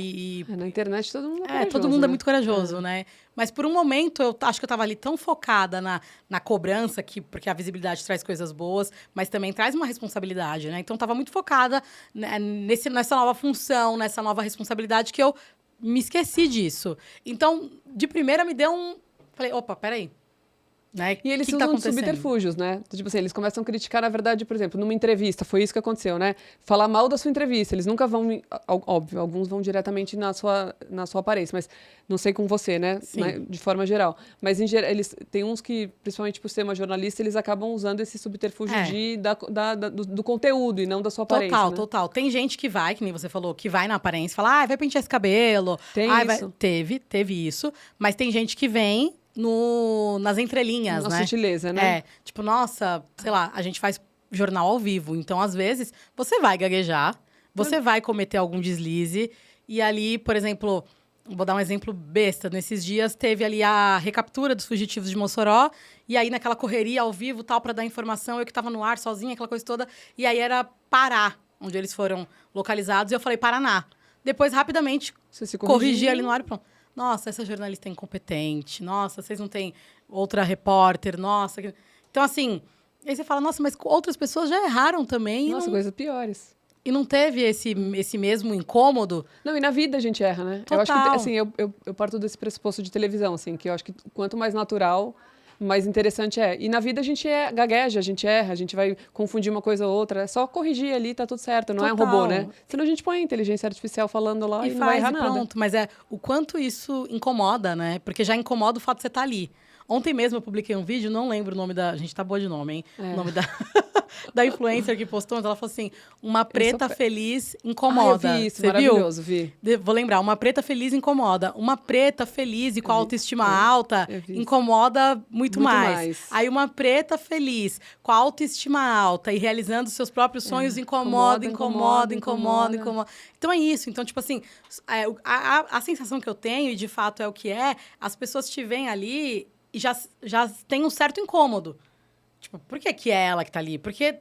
A: Na internet todo mundo é corajoso,
B: todo mundo
A: né?
B: é muito corajoso, né? Mas por um momento eu acho que eu tava ali tão focada na cobrança, porque a visibilidade traz coisas boas, mas também traz uma responsabilidade, né? Então eu tava muito focada né, nessa nova função, nessa nova responsabilidade, que eu me esqueci disso. Então, de primeira me deu um... Falei, opa, peraí. Né?
A: E eles
B: que
A: usam
B: tá
A: de subterfúgios, né? Tipo assim, eles começam a criticar, na verdade, por exemplo, numa entrevista, foi isso que aconteceu, né? Falar mal da sua entrevista, eles nunca vão, óbvio, alguns vão diretamente na sua aparência, mas não sei com você, né? De forma geral. Mas, em geral, eles tem uns que, principalmente por ser uma jornalista, eles acabam usando esse subterfúgio do conteúdo e não da sua aparência.
B: Total,
A: né?
B: total. Tem gente que vai, que nem você falou, que vai na aparência e fala, vai pentear esse cabelo.
A: Tem isso?
B: Teve isso. Mas tem gente que vem nas entrelinhas,
A: Uma
B: né?
A: sutileza, né?
B: Tipo, nossa, sei lá, a gente faz jornal ao vivo. Então, às vezes, você vai gaguejar, você vai cometer algum deslize. E ali, por exemplo, vou dar um exemplo besta. Nesses dias, teve ali a recaptura dos fugitivos de Mossoró. E aí, naquela correria ao vivo, tal, pra dar informação, eu que tava no ar sozinha, aquela coisa toda. E aí, era Pará, onde eles foram localizados. E eu falei, Paraná. Depois, rapidamente,
A: Você se
B: corrigi ali no ar e pronto. Nossa, essa jornalista é incompetente. Nossa, vocês não têm outra repórter. Nossa. Então, assim, aí você fala, nossa, mas outras pessoas já erraram também.
A: Nossa, coisas piores.
B: E não teve esse mesmo incômodo.
A: Não, e na vida a gente erra, né?
B: Total.
A: Eu acho que, assim, eu parto desse pressuposto de televisão, assim, que eu acho que quanto mais natural, mais interessante é. E na vida a gente gagueja, a gente erra, a gente vai confundir uma coisa ou outra. É só corrigir ali, tá tudo certo. Não é um robô, né? Senão a gente põe a inteligência artificial falando lá e não vai errar nada.
B: Pronto. Mas o quanto isso incomoda, né? Porque já incomoda o fato de você estar ali. Ontem mesmo eu publiquei um vídeo, não lembro o nome da... A gente tá boa de nome, hein? O nome da influencer que postou, mas ela falou assim, uma preta feliz incomoda.
A: Eu vi isso,
B: você
A: maravilhoso,
B: viu?
A: vi.
B: Vou lembrar, uma preta feliz incomoda. Uma preta feliz e com a autoestima alta incomoda muito mais. Aí uma preta feliz com a autoestima alta e realizando seus próprios sonhos incomoda. Então é isso. Então, tipo assim, a sensação que eu tenho, e de fato é o que é, as pessoas te veem ali e já tem um certo incômodo. Tipo, por que é ela que tá ali? Porque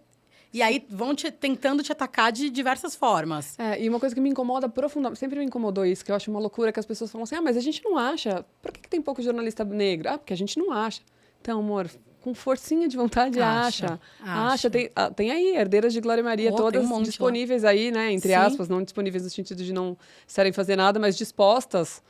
B: E aí vão tentando te atacar de diversas formas.
A: E uma coisa que me incomoda profundamente, sempre me incomodou isso, que eu acho uma loucura, que as pessoas falam assim, mas a gente não acha. Por que tem pouco jornalista negro? Porque a gente não acha. Então, amor, com forcinha de vontade, acha. Tem aí, herdeiras de Glória e Maria, todas disponíveis lá. Aí, né? Entre aspas, não disponíveis no sentido de não serem fazer nada, mas dispostas,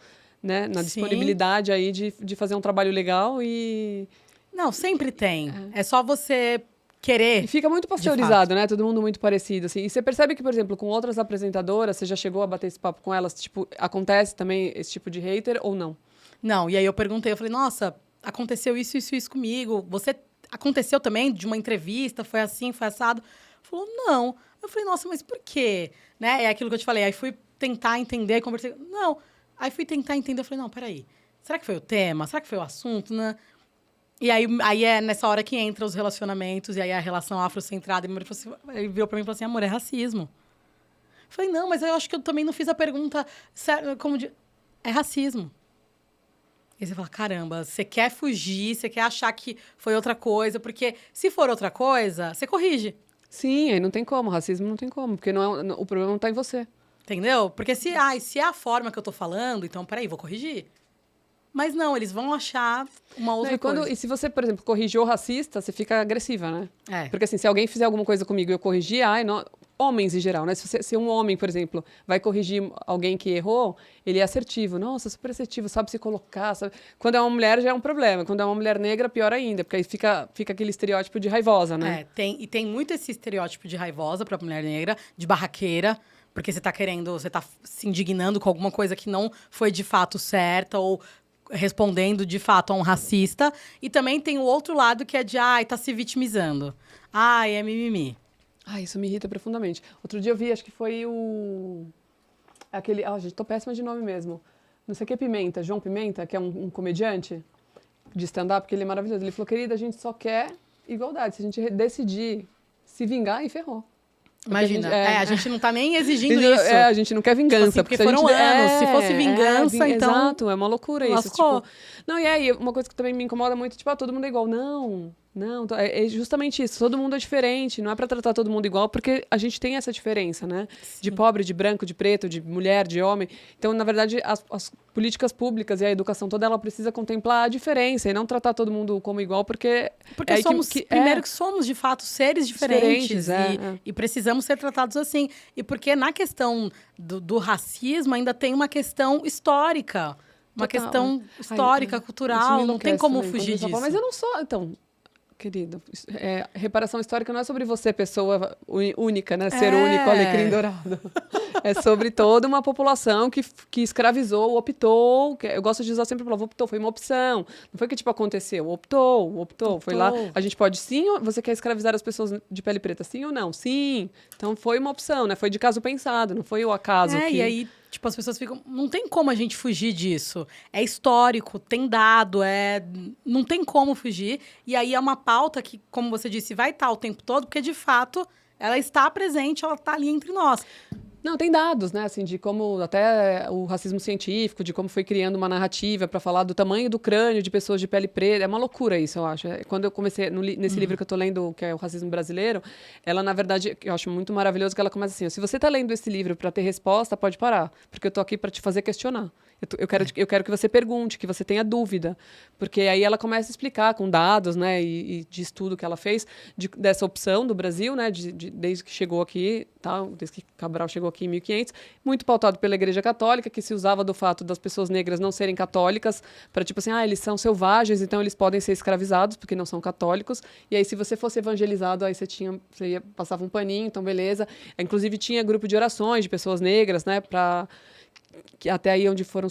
A: né? Na disponibilidade aí de fazer um trabalho legal e...
B: Não, sempre tem. É só você querer.
A: E fica muito pasteurizado, né? Todo mundo muito parecido, assim. E você percebe que, por exemplo, com outras apresentadoras, você já chegou a bater esse papo com elas? Tipo, acontece também esse tipo de hater ou não?
B: Não, e aí eu perguntei, eu falei, nossa, aconteceu isso comigo. Você aconteceu também de uma entrevista, foi assim, foi assado? Falou, não. Eu falei, nossa, mas por quê? Né? É aquilo que eu te falei. Aí fui tentar entender, conversei. Não. Aí fui tentar entender, eu falei, não, peraí. Será que foi o tema? Será que foi o assunto, né? E aí é nessa hora que entra os relacionamentos, e aí a relação afrocentrada. Ele virou pra mim e falou assim, amor, é racismo. Eu falei, não, mas eu acho que eu também não fiz a pergunta como de... É racismo. E você fala, caramba, você quer fugir, você quer achar que foi outra coisa, porque se for outra coisa, você corrige.
A: Sim, aí não tem como, racismo não tem como, porque o problema não tá em você.
B: Entendeu? Porque se é a forma que eu tô falando, então, peraí, vou corrigir. Mas não, eles vão achar uma outra coisa.
A: E se você, por exemplo, corrigir o racista, você fica agressiva, né?
B: É.
A: Porque assim, se alguém fizer alguma coisa comigo e eu corrigir, homens em geral, né? Se um homem, por exemplo, vai corrigir alguém que errou, ele é assertivo. Nossa, super assertivo, sabe se colocar. Sabe? Quando é uma mulher, já é um problema. Quando é uma mulher negra, pior ainda, porque aí fica aquele estereótipo de raivosa, né?
B: Tem muito esse estereótipo de raivosa pra mulher negra, de barraqueira, porque você tá se indignando com alguma coisa que não foi de fato certa, ou respondendo de fato a um racista. E também tem o outro lado que é de, tá se vitimizando. É mimimi.
A: Isso me irrita profundamente. Outro dia eu vi, acho que foi aquele... gente, tô péssima de nome mesmo. Não sei o que Pimenta, João Pimenta, que é um comediante de stand-up, que ele é maravilhoso. Ele falou, querida, a gente só quer igualdade. Se a gente decidir se vingar, aí ferrou.
B: Imagina, a gente não tá nem exigindo isso.
A: A gente não quer vingança.
B: Tipo assim, porque foram anos. Se fosse vingança, então...
A: Exato, é uma loucura isso. Tipo, não, e aí, uma coisa que também me incomoda muito, tipo, todo mundo é igual. Não, é justamente isso. Todo mundo é diferente. Não é pra tratar todo mundo igual, porque a gente tem essa diferença, né? Sim. De pobre, de branco, de preto, de mulher, de homem. Então, na verdade, as políticas públicas e a educação toda, ela precisa contemplar a diferença e não tratar todo mundo como igual, porque...
B: Porque somos, primeiro que somos, de fato, seres diferentes e precisamos ser tratados assim. E porque na questão do racismo ainda tem uma questão histórica. Uma questão histórica, cultural, não tem como fugir disso.
A: Mas eu não sou... Então, querido, reparação histórica não é sobre você, pessoa única, né? Ser único, alecrim dourado. É sobre toda uma população que escravizou, optou. Eu gosto de usar sempre a palavra optou, foi uma opção. Não foi que, tipo, aconteceu. Optou. Foi lá. A gente pode sim, você quer escravizar as pessoas de pele preta, sim ou não? Sim. Então, foi uma opção, né? Foi de caso pensado, não foi o acaso.
B: E aí... Tipo, as pessoas ficam... Não tem como a gente fugir disso. É histórico, tem dado, não tem como fugir. E aí é uma pauta que, como você disse, vai estar o tempo todo, porque, de fato, ela está presente, ela está ali entre nós.
A: Não, tem dados, né, assim, de como até o racismo científico, de como foi criando uma narrativa para falar do tamanho do crânio de pessoas de pele preta. É uma loucura isso, eu acho. Quando eu comecei, nesse livro que eu tô lendo, que é o Racismo Brasileiro, ela, na verdade, eu acho muito maravilhoso que ela começa assim, se você tá lendo esse livro para ter resposta, pode parar, porque eu tô aqui para te fazer questionar. Eu quero que você pergunte, que você tenha dúvida. Porque aí ela começa a explicar com dados, né, e de estudo que ela fez, dessa opção do Brasil, né, desde que chegou aqui, desde que Cabral chegou aqui em 1500, muito pautado pela Igreja Católica, que se usava do fato das pessoas negras não serem católicas, para tipo assim, eles são selvagens, então eles podem ser escravizados, porque não são católicos. E aí, se você fosse evangelizado, aí passava um paninho, então beleza. Inclusive, tinha grupo de orações de pessoas negras, né, que até aí onde foram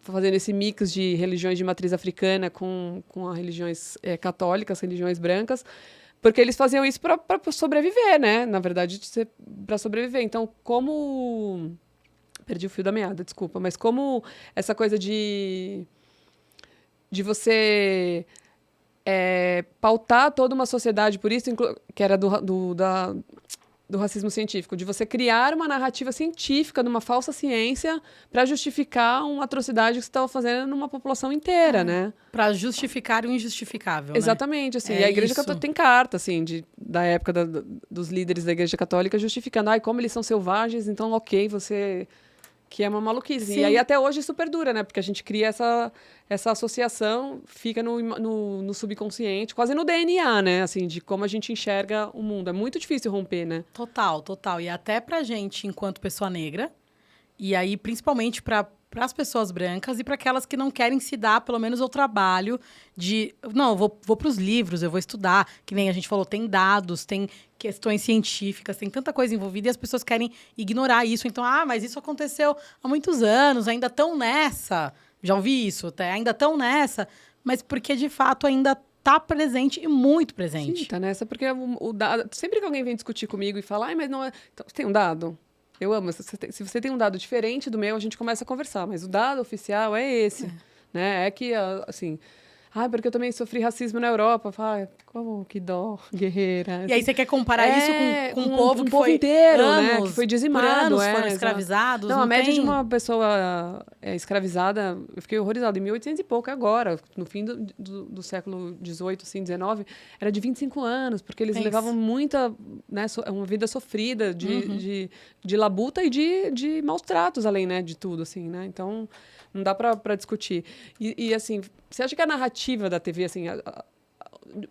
A: fazendo esse mix de religiões de matriz africana com as religiões católicas, religiões brancas, porque eles faziam isso para sobreviver, né? Na verdade, para sobreviver. Então, como... Perdi o fio da meada, desculpa. Mas como essa coisa de você pautar toda uma sociedade por isso, que era do racismo científico, de você criar uma narrativa científica de uma falsa ciência para justificar uma atrocidade que você estava fazendo numa população inteira, né?
B: Para justificar o injustificável, né?
A: Exatamente, assim. E a Igreja Católica tem carta, assim, da época dos líderes da Igreja Católica justificando, como eles são selvagens, então ok, você... Que é uma maluquice.
B: Sim.
A: E aí até hoje super dura, né? Porque a gente cria essa associação, fica no subconsciente, quase no DNA, né? Assim, de como a gente enxerga o mundo. É muito difícil romper, né?
B: Total. E até pra gente, enquanto pessoa negra, e aí principalmente para as pessoas brancas e para aquelas que não querem se dar, pelo menos, ao trabalho de... Não, eu vou para os livros, eu vou estudar. Que nem a gente falou, tem dados, tem questões científicas, tem tanta coisa envolvida e as pessoas querem ignorar isso. Então, mas isso aconteceu há muitos anos, ainda estão nessa. Já ouvi isso, até, ainda estão nessa. Mas porque, de fato, ainda está presente e muito presente.
A: Sim, tá nessa, porque o dado... Sempre que alguém vem discutir comigo e fala, mas não é... Então, você tem um dado? Eu amo. Se você tem um dado diferente do meu, a gente começa a conversar. Mas o dado oficial é esse. Né? É que, assim... porque eu também sofri racismo na Europa. Como que dó, guerreira.
B: E aí você quer comparar isso com um povo que
A: povo
B: foi
A: inteiro,
B: anos,
A: né? Que foi dizimado.
B: Por anos foram escravizados.
A: Não, a média de uma pessoa escravizada, eu fiquei horrorizada, em 1800 e pouco, agora, no fim do século XVIII, assim, XIX, era de 25 anos, porque eles levavam muita, né, uma vida sofrida de labuta e de maus tratos, além, né, de tudo, assim, né? Então, não dá para discutir. E, assim, você acha que a narrativa da TV, assim,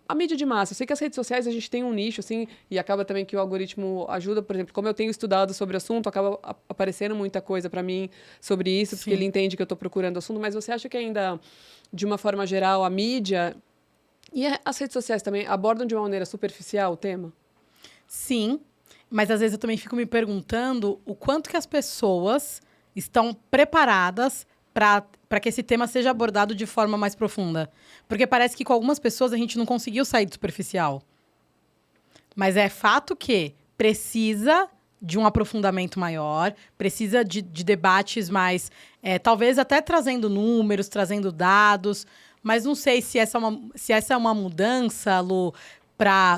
A: a mídia de massa, eu sei que as redes sociais a gente tem um nicho, assim, e acaba também que o algoritmo ajuda, por exemplo, como eu tenho estudado sobre o assunto, acaba aparecendo muita coisa para mim sobre isso, porque ele entende que eu estou procurando o assunto, mas você acha que ainda, de uma forma geral, a mídia e as redes sociais também abordam de uma maneira superficial o tema?
B: Sim, mas às vezes eu também fico me perguntando o quanto que as pessoas estão preparadas para que esse tema seja abordado de forma mais profunda. Porque parece que com algumas pessoas a gente não conseguiu sair do superficial. Mas é fato que precisa de um aprofundamento maior, precisa de debates mais... talvez até trazendo números, trazendo dados, mas não sei se essa é uma mudança, Lu,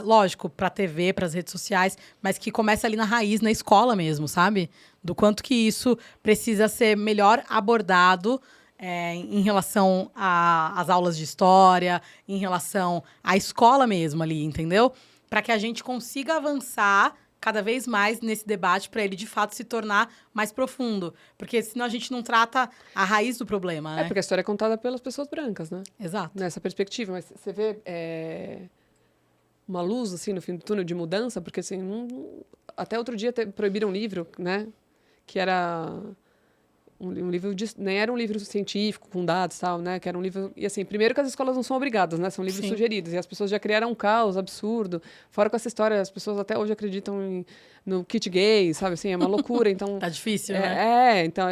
B: lógico, para a TV, para as redes sociais, mas que começa ali na raiz, na escola mesmo, sabe? Do quanto que isso precisa ser melhor abordado em relação às aulas de história, em relação à escola mesmo ali, entendeu? Para que a gente consiga avançar cada vez mais nesse debate para ele, de fato, se tornar mais profundo. Porque senão a gente não trata a raiz do problema, né?
A: Porque a história é contada pelas pessoas brancas, né?
B: Exato.
A: Nessa perspectiva. Mas você vê... uma luz, assim, no fim do túnel de mudança, porque, assim, até outro dia proibiram um livro, né, que era um livro, nem era um livro científico, com dados e tal, né, que era um livro, e assim, primeiro que as escolas não são obrigadas, né, são livros sugeridos, e as pessoas já criaram um caos absurdo, fora com essa história, as pessoas até hoje acreditam no kit gay, sabe, assim, é uma loucura, então...
B: Tá difícil, né?
A: Então,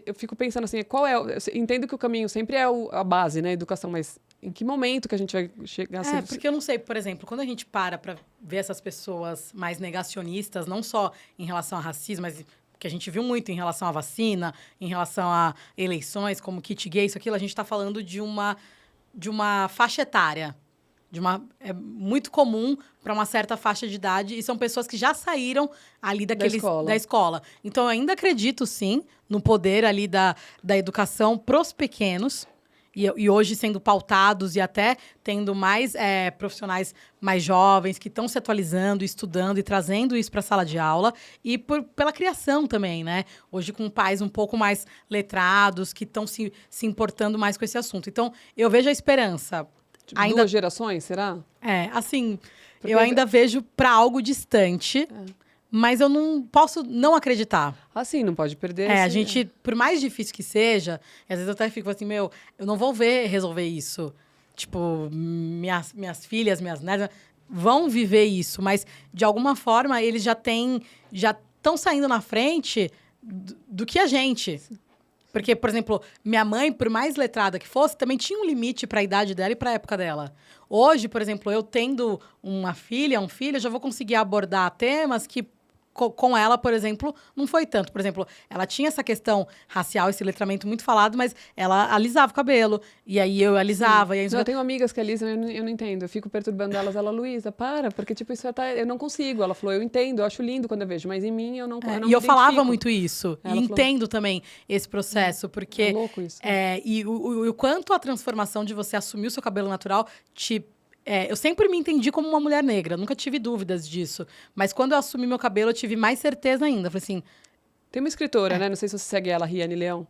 A: eu fico pensando assim, eu entendo que o caminho sempre é a base, né, a educação, mas em que momento que a gente vai chegar a ser...
B: porque eu não sei, por exemplo, quando a gente para ver essas pessoas mais negacionistas, não só em relação ao racismo, mas que a gente viu muito em relação à vacina, em relação a eleições, como kit gay, isso, aquilo, a gente está falando de uma faixa etária. É muito comum para uma certa faixa de idade, e são pessoas que já saíram ali da escola. Então, eu ainda acredito, sim, no poder ali da educação pros pequenos, e hoje sendo pautados e até tendo mais profissionais mais jovens que estão se atualizando, estudando e trazendo isso para a sala de aula. E pela criação também, né? Hoje com pais um pouco mais letrados, que estão se importando mais com esse assunto. Então, eu vejo a esperança.
A: Tipo, 2 gerações, será?
B: Assim, eu ainda vejo para algo distante... Mas eu não posso não acreditar.
A: Sim, não pode perder.
B: A gente, por mais difícil que seja, às vezes eu até fico assim, eu não vou resolver isso. Tipo, minhas filhas, minhas netas vão viver isso, mas de alguma forma eles já estão saindo na frente do que a gente. Porque, por exemplo, minha mãe, por mais letrada que fosse, também tinha um limite para a idade dela e para a época dela. Hoje, por exemplo, eu tendo uma filha, um filho, eu já vou conseguir abordar temas que com ela, por exemplo, não foi tanto. Por exemplo, ela tinha essa questão racial, esse letramento muito falado, mas ela alisava o cabelo. E aí eu alisava. E aí...
A: Não, eu tenho amigas que alisam, eu não entendo. Eu fico perturbando elas. Ela, Luísa, para, porque tipo, isso eu não consigo. Ela falou, eu entendo, eu acho lindo quando eu vejo, mas em mim eu não
B: E eu falava
A: identifico.
B: muito isso.
A: Ela
B: E
A: falou...
B: entendo também esse processo, porque...
A: É louco isso.
B: E o quanto a transformação de você assumir o seu cabelo natural eu sempre me entendi como uma mulher negra, nunca tive dúvidas disso. Mas quando eu assumi meu cabelo, eu tive mais certeza ainda. Falei assim...
A: Tem uma escritora, né? Não sei se você segue ela, Riane Leão.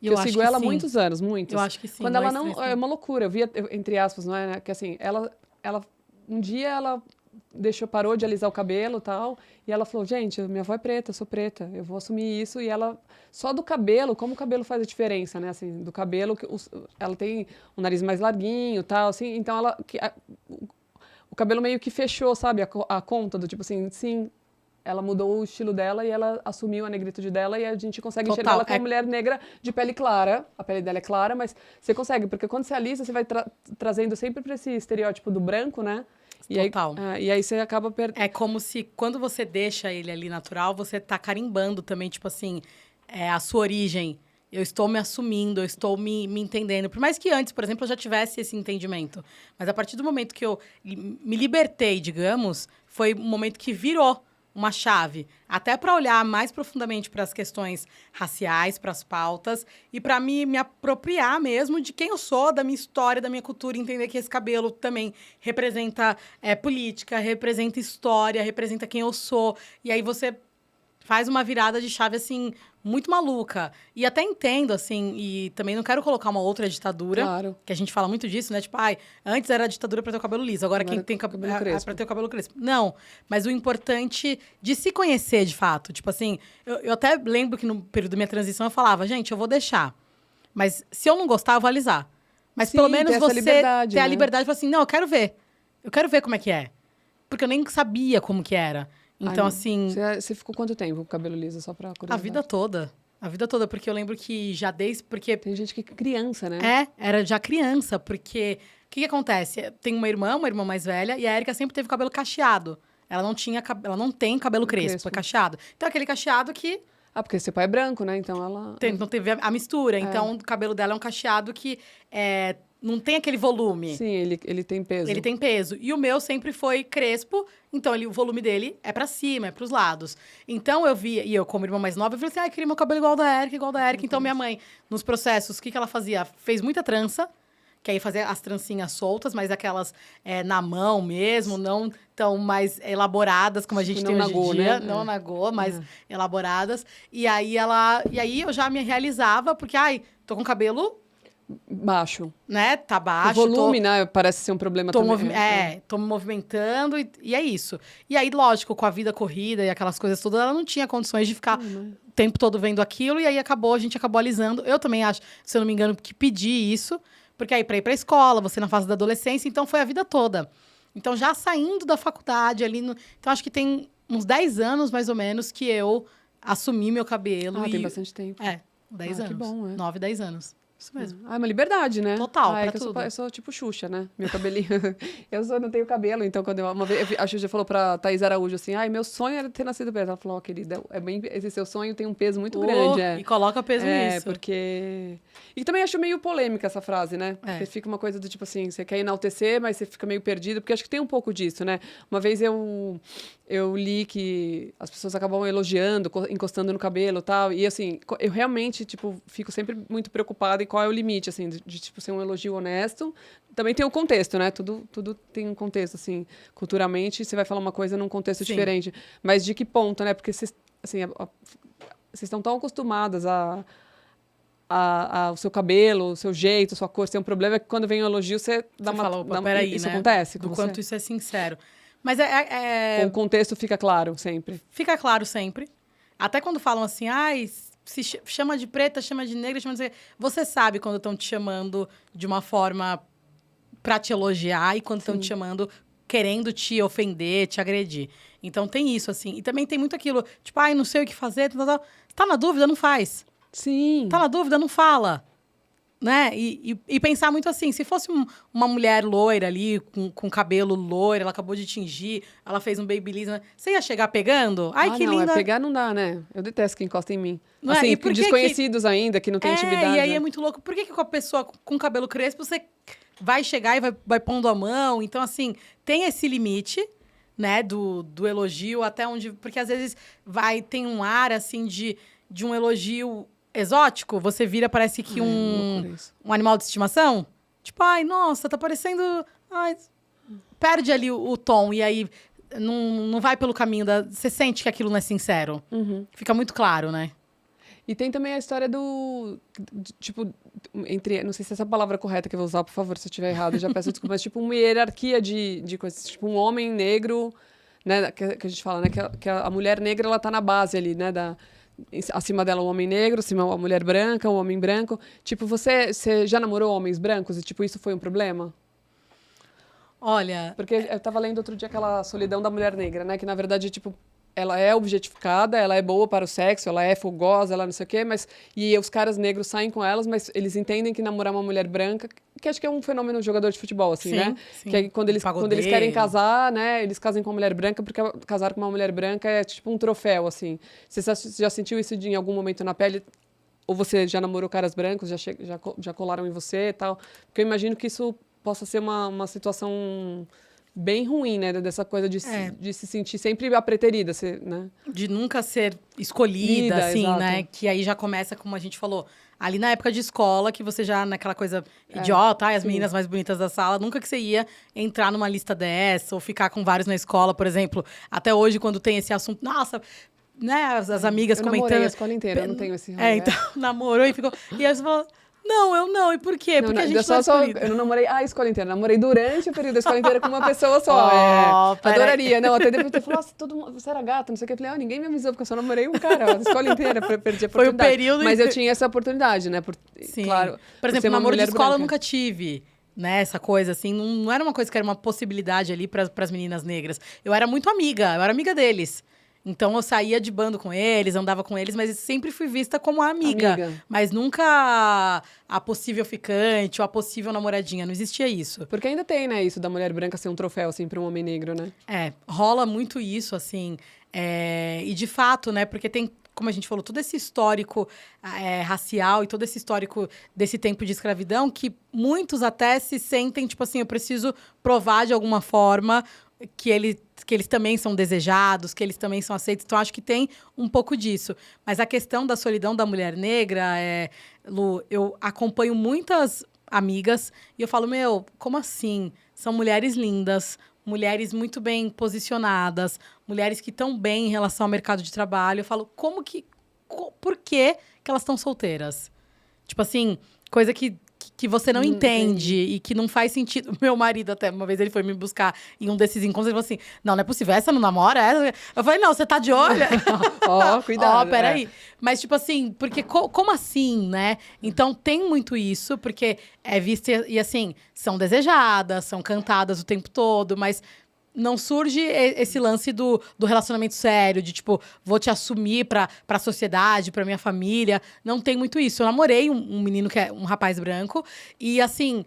B: Eu
A: sigo ela há muitos anos, muitos.
B: Eu acho que sim.
A: Quando ela não... É uma loucura. Eu via, entre aspas, não é? Né? Que assim, ela... Um dia ela parou de alisar o cabelo e tal. E ela falou, gente, minha avó é preta, eu sou preta. Eu vou assumir isso. E ela... Só do cabelo, como o cabelo faz a diferença, né? Assim, do cabelo, ela tem um nariz mais larguinho e tal, assim. Então, o cabelo meio que fechou, sabe? A conta do tipo assim, sim... Ela mudou o estilo dela e ela assumiu a negritude dela e a gente consegue enxergar ela como uma mulher negra de pele clara. A pele dela é clara, mas você consegue, porque quando você alisa, você vai trazendo sempre para esse estereótipo do branco, né?
B: Total.
A: E aí você acaba...
B: É como se, quando você deixa ele ali natural, você tá carimbando também, tipo assim, a sua origem. Eu estou me assumindo, eu estou me entendendo. Por mais que antes, por exemplo, eu já tivesse esse entendimento. Mas a partir do momento que eu me libertei, digamos, foi um momento que virou uma chave, até para olhar mais profundamente para as questões raciais, para as pautas, e para me apropriar mesmo de quem eu sou, da minha história, da minha cultura, entender que esse cabelo também representa política, representa história, representa quem eu sou. E aí você faz uma virada de chave, assim, muito maluca. E até entendo, assim, e também não quero colocar uma outra ditadura,
A: claro.
B: Que a gente fala muito disso, né? Tipo, antes era a ditadura para ter o cabelo liso, agora quem tem cabelo crespo. Para ter o cabelo crespo. Não, mas o importante de se conhecer, de fato. Tipo assim, eu até lembro que no período da minha transição eu falava, gente, eu vou deixar. Mas se eu não gostar, eu vou alisar. Mas sim, pelo menos você ter a liberdade de falar assim, não, eu quero ver. Eu quero ver como é que é. Porque eu nem sabia como que era. Então, assim...
A: Você ficou quanto tempo com o cabelo liso, só pra curiosidade?
B: A vida toda. A vida toda, porque eu lembro que já desde... Porque
A: tem gente que é criança, né?
B: Era já criança, porque... O que acontece? Tem uma irmã mais velha, e a Erika sempre teve cabelo cacheado. Ela não tem cabelo crespo, é cacheado. Então, aquele cacheado que...
A: porque seu pai é branco, né? Então, ela...
B: Então, teve a mistura. Então, o cabelo dela é um cacheado que... não tem aquele volume.
A: Sim, ele tem peso.
B: Ele tem peso. E o meu sempre foi crespo, então o volume dele é pra cima, é pros lados. Então eu via, e eu como irmã mais nova, eu falei assim, queria meu cabelo igual da Erika, igual da Erika. Então minha mãe, nos processos, o que ela fazia? Fez muita trança, que aí fazia as trancinhas soltas, mas aquelas na mão mesmo, não tão mais elaboradas como a gente tem hoje em dia. Né? Não nagô, mas elaboradas. E aí eu já me realizava, porque, tô com cabelo...
A: baixo.
B: Né? Tá baixo.
A: O volume, né? Parece ser um problema também.
B: Tô me movimentando e é isso. E aí, lógico, com a vida corrida e aquelas coisas todas, ela não tinha condições de ficar o tempo todo vendo aquilo. E aí, a gente acabou alisando. Eu também acho, se eu não me engano, que pedi isso. Porque aí, pra ir pra escola, você na fase da adolescência. Então, foi a vida toda. Então, já saindo da faculdade ali... Então, acho que tem uns 10 anos, mais ou menos, que eu assumi meu cabelo.
A: Tem bastante tempo.
B: 10 anos.
A: Que bom,
B: 9, 10 anos. Isso mesmo.
A: É uma liberdade, né?
B: Total, pra tudo.
A: Eu sou tipo Xuxa, né? Meu cabelinho... não tenho cabelo, então quando uma vez a Xuxa falou pra Thaís Araújo assim, meu sonho era ter nascido preto. Ela falou, querida, esse seu sonho tem um peso muito grande.
B: E coloca peso nisso.
A: Porque... E também acho meio polêmica essa frase, né? Porque fica uma coisa do tipo assim, você quer enaltecer, mas você fica meio perdido, porque acho que tem um pouco disso, né? Uma vez eu li que as pessoas acabam elogiando, encostando no cabelo e tal, e assim, eu realmente, tipo, fico sempre muito preocupada em qual é o limite, assim, de tipo, ser um elogio honesto. Também tem o contexto, né? Tudo tem um contexto, assim, culturalmente, você vai falar uma coisa num contexto diferente. Mas de que ponto, né? Porque vocês, assim, vocês estão tão acostumadas ao seu cabelo, o seu jeito, a sua cor, se tem um problema, é que quando vem um elogio, você dá uma...
B: Fala, peraí,
A: isso
B: né?
A: acontece
B: do quanto isso é sincero. Mas
A: o contexto fica claro sempre.
B: Fica claro sempre. Até quando falam assim, se chama de preta, chama de negra, chama de... Você sabe quando estão te chamando de uma forma pra te elogiar e quando estão te chamando querendo te ofender, te agredir. Então tem isso, assim. E também tem muito aquilo, tipo, não sei o que fazer, tá na dúvida, não faz.
A: Sim.
B: Tá na dúvida, não fala. né? E pensar muito assim, se fosse uma mulher loira ali, com cabelo loiro, ela acabou de tingir, ela fez um babyliss, né? Você ia chegar pegando? Ai, que
A: não,
B: linda.
A: pegar não dá, né? Eu detesto quem encosta em mim.
B: Não
A: assim,
B: e por que
A: desconhecidos ainda, que não tem intimidade.
B: E aí é muito louco. Por que com a pessoa com cabelo crespo, você vai chegar e vai pondo a mão? Então, assim, tem esse limite, né, do elogio até onde... Porque às vezes tem um ar, assim, de um elogio exótico. Você vira, parece que um animal de estimação. Tipo, ai, nossa, tá parecendo... Ai, perde ali o tom. E aí, não vai pelo caminho da... Você sente que aquilo não é sincero. Fica muito claro, né?
A: E tem também a história tipo, não sei se essa palavra é correta que eu vou usar, por favor, se eu estiver errado, eu já peço desculpa, mas tipo uma hierarquia de coisas, tipo um homem negro, né, que a gente fala, né, que a mulher negra, ela tá na base ali, né, acima dela o homem negro, acima a mulher branca, o homem branco. Tipo, você já namorou homens brancos e, tipo, isso foi um problema?
B: Olha...
A: Porque eu tava lendo outro dia aquela solidão da mulher negra, né, que na verdade, tipo, ela é objetificada, ela é boa para o sexo, ela é fogosa, ela não sei o quê, e os caras negros saem com elas, mas eles entendem que namorar uma mulher branca, que acho que é um fenômeno de jogador de futebol, assim,
B: sim,
A: né?
B: Sim.
A: Que é quando eles querem casar, né, eles casam com uma mulher branca, porque casar com uma mulher branca é tipo um troféu, assim. Você já sentiu isso em algum momento na pele? Ou você já namorou caras brancos, já colaram em você e tal? Porque eu imagino que isso possa ser uma situação... bem ruim, né? Dessa coisa de se sentir sempre a preterida, né?
B: De nunca ser escolhida, assim,
A: exato.
B: né? Que aí já começa, como a gente falou, ali na época de escola, que você já, naquela coisa idiota, as meninas mais bonitas da sala, nunca que você ia entrar numa lista dessa, ou ficar com vários na escola, por exemplo. Até hoje, quando tem esse assunto, nossa... Né, as amigas
A: eu
B: comentando... Eu
A: namorei a escola inteira, eu não tenho esse rolê.
B: Então, namorou e ficou... E aí você falou... Não, eu não. E por quê? Porque a gente
A: eu não namorei a escola inteira. Namorei durante o período da escola inteira com uma pessoa só. Adoraria. Não, até depois eu falei, nossa, você era gata, não sei o que. Eu falei, ninguém me avisou, porque eu só namorei um cara. A escola inteira, perdi a oportunidade.
B: Foi o período...
A: Mas eu tinha essa oportunidade, né?
B: Sim.
A: Claro.
B: Por exemplo, namoro de escola
A: branca.
B: eu nunca tive. Né, essa coisa, assim, não era uma coisa que era uma possibilidade ali para as meninas negras. Eu era muito amiga, eu era amiga deles. Então, eu saía de bando com eles, andava com eles, mas sempre fui vista como a amiga. Mas nunca a possível ficante ou a possível namoradinha. Não existia isso.
A: Porque ainda tem, né, isso da mulher branca ser um troféu, assim, para um homem negro, né?
B: Rola muito isso, assim. E, de fato, né, porque tem, como a gente falou, todo esse histórico racial e todo esse histórico desse tempo de escravidão que muitos até se sentem, tipo assim, eu preciso provar de alguma forma que eles também são desejados, que eles também são aceitos. Então, acho que tem um pouco disso. Mas a questão da solidão da mulher negra, Lu, eu acompanho muitas amigas e eu falo, como assim? São mulheres lindas, mulheres muito bem posicionadas, mulheres que estão bem em relação ao mercado de trabalho. Eu falo, por que elas estão solteiras? Tipo assim, coisa que você não entende e que não faz sentido. Meu marido, até uma vez, ele foi me buscar em um desses encontros e falou assim, não é possível, essa não namora? Eu falei, não, você tá de olho?
A: Cuidado.
B: Peraí. Mas, tipo assim, porque como assim, né? Então, tem muito isso, porque é visto e assim, são desejadas, são cantadas o tempo todo, mas... Não surge esse lance do relacionamento sério, de tipo, vou te assumir pra sociedade, pra minha família. Não tem muito isso. Eu namorei um menino que é um rapaz branco, e assim,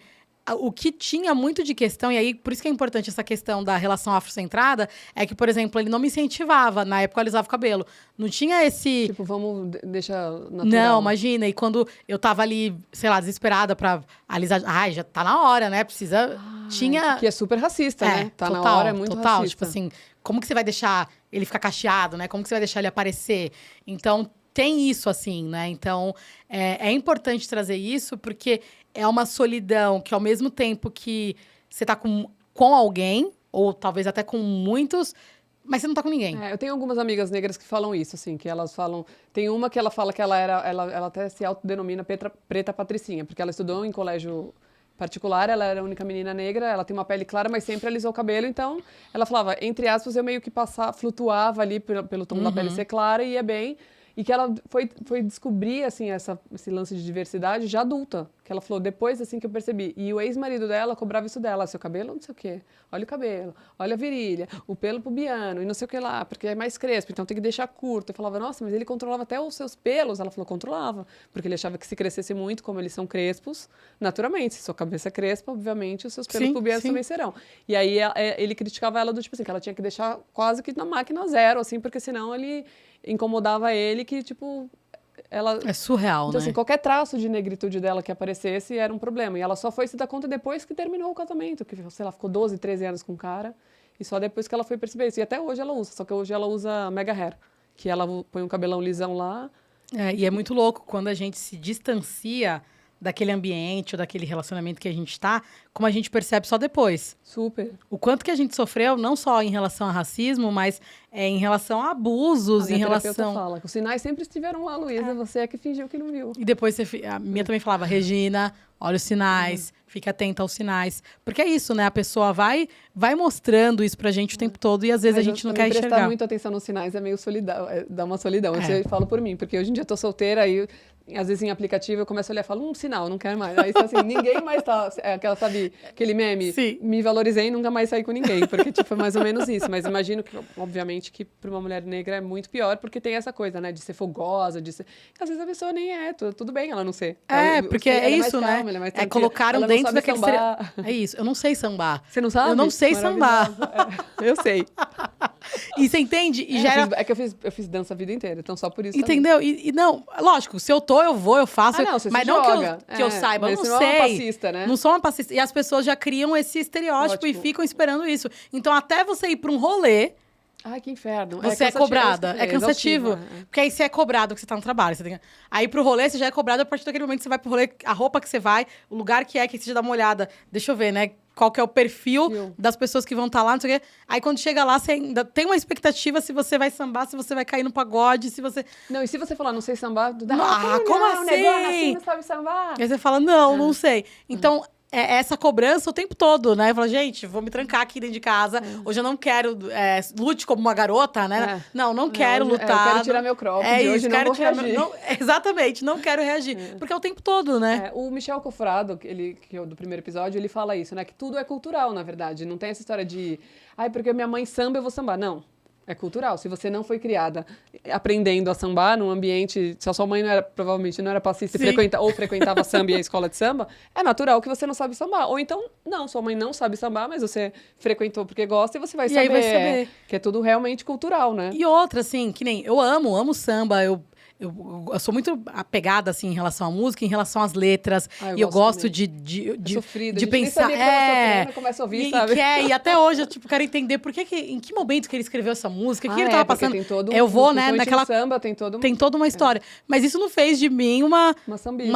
B: o que tinha muito de questão, e aí por isso que é importante essa questão da relação afrocentrada, é que, por exemplo, ele não me incentivava, na época eu alisava o cabelo. Não tinha esse...
A: Tipo, vamos deixar natural.
B: Não, imagina. E quando eu tava ali, sei lá, desesperada pra alisar... Ai, já tá na hora, né? Precisa... Tinha...
A: Que é super racista, né? Tá
B: total,
A: na hora, é muito racista.
B: Tipo assim, como que você vai deixar ele ficar cacheado, né? Como que você vai deixar ele aparecer? Então, tem isso, assim, né? Então, é importante trazer isso, porque é uma solidão que, ao mesmo tempo que você tá com alguém, ou talvez até com muitos, mas você não tá com ninguém.
A: Eu tenho algumas amigas negras que falam isso, assim, que elas falam... Tem uma que ela fala que ela até se autodenomina preta patricinha, porque ela estudou em colégio particular, ela era a única menina negra, ela tem uma pele clara, mas sempre alisou o cabelo, então ela falava, entre aspas, eu meio que flutuava ali pelo tom da pele ser clara e ia bem. E que ela foi descobrir, assim, esse lance de diversidade já adulta. Que ela falou, depois, assim, que eu percebi. E o ex-marido dela cobrava isso dela. Seu cabelo, não sei o quê. Olha o cabelo, olha a virilha, o pelo pubiano e não sei o que lá, porque é mais crespo, então tem que deixar curto. Eu falava, nossa, mas ele controlava até os seus pelos. Ela falou, controlava. Porque ele achava que se crescesse muito, como eles são crespos, naturalmente, se sua cabeça é crespa, obviamente, os seus pelos pubianos também serão. E aí ele criticava ela do tipo assim, que ela tinha que deixar quase que na máquina zero, assim, porque senão ele incomodava ele que, tipo, ela...
B: É surreal,
A: então,
B: né?
A: assim, qualquer traço de negritude dela que aparecesse era um problema. E ela só foi se dar conta depois que terminou o casamento, que, sei lá, ficou 12, 13 anos com o cara, e só depois que ela foi perceber isso. E até hoje ela usa, só que hoje ela usa mega hair, que ela põe um cabelão lisão lá.
B: E é muito louco quando a gente se distancia daquele ambiente ou daquele relacionamento que a gente está, como a gente percebe só depois.
A: Super.
B: O quanto que a gente sofreu, não só em relação a racismo, mas em relação a abusos, em relação...
A: fala, os sinais sempre estiveram lá, Luísa, você é que fingiu que não viu.
B: E depois a minha também falava, Regina, olha os sinais, fica atenta aos sinais. Porque é isso, né? A pessoa vai mostrando isso pra gente o tempo todo e às vezes a gente não quer enxergar.
A: Prestar muita atenção nos sinais é meio solidão, dá uma solidão. Eu falo por mim, porque hoje em dia eu tô solteira e às vezes em aplicativo eu começo a olhar e falo, sinal, não quero mais. Aí assim, ninguém mais tá, aquela, sabe, aquele meme,
B: Sim.
A: Me valorizei e nunca mais saí com ninguém, porque tipo, é mais ou menos isso. Mas imagino que, obviamente, que para uma mulher negra é muito pior, porque tem essa coisa, né, de ser fogosa, de ser... Às vezes a pessoa nem é, tudo bem ela não ser.
B: Porque é isso, né? Colocaram dentro daquele... É isso, eu não sei sambar.
A: Você não sabe?
B: Eu não sei sambar.
A: Eu sei.
B: E você entende? E
A: é que eu fiz dança a vida inteira, então só por isso.
B: Entendeu? E não, lógico, se eu tô, eu vou, eu faço.
A: Não, você
B: mas
A: se
B: não
A: joga.
B: que eu saiba, eu não sei. Não
A: é uma passista, né?
B: Não sou uma passista. E as pessoas já criam esse estereótipo e ficam esperando isso. Então, até você ir pra um rolê,
A: ai, que inferno.
B: Você é cobrada. É cansativo. Porque aí você é cobrado, porque você tá no trabalho. Aí pro rolê, você já é cobrado a partir daquele momento que você vai pro rolê, a roupa que você vai, o lugar que você já dá uma olhada. Deixa eu ver, né? Qual que é o perfil das pessoas que vão estar lá, não sei o quê. Aí quando chega lá, você ainda tem uma expectativa se você vai sambar, se você vai cair no pagode, se você...
A: Não, e se você falar, não sei sambar...
B: como assim?
A: Negócio assim, não sabe sambar?
B: Aí você fala, não sei. Então... essa cobrança o tempo todo, né? Eu falo, gente, vou me trancar aqui dentro de casa. Hoje eu não quero... lute como uma garota, né? Não quero lutar.
A: Eu quero tirar meu cropped. Hoje não vou reagir.
B: Exatamente, não quero reagir. Porque é o tempo todo, né?
A: O Michel Cofrado, que é do primeiro episódio, ele fala isso, né? Que tudo é cultural, na verdade. Não tem essa história de... Ai, porque minha mãe samba, eu vou sambar. Não. É cultural. Se você não foi criada aprendendo a sambar num ambiente... Se a sua mãe provavelmente não era passista ou frequentava samba e a escola de samba, é natural que você não sabe sambar. Ou então, não, sua mãe não sabe sambar, mas você frequentou porque gosta e você vai saber.
B: Aí vai saber.
A: Que é tudo realmente cultural, né?
B: E outra, assim, que nem... Eu amo samba, eu sou muito apegada, assim, em relação à música, em relação às letras. E eu gosto de
A: sofrida.
B: De pensar.
A: Começa a ouvir, sabe?
B: E até hoje eu quero entender em que momento que ele escreveu essa música, o que ele tava passando.
A: Tem todo
B: eu vou, né, naquela.
A: Samba, tem
B: toda uma história. Mas isso não fez de mim uma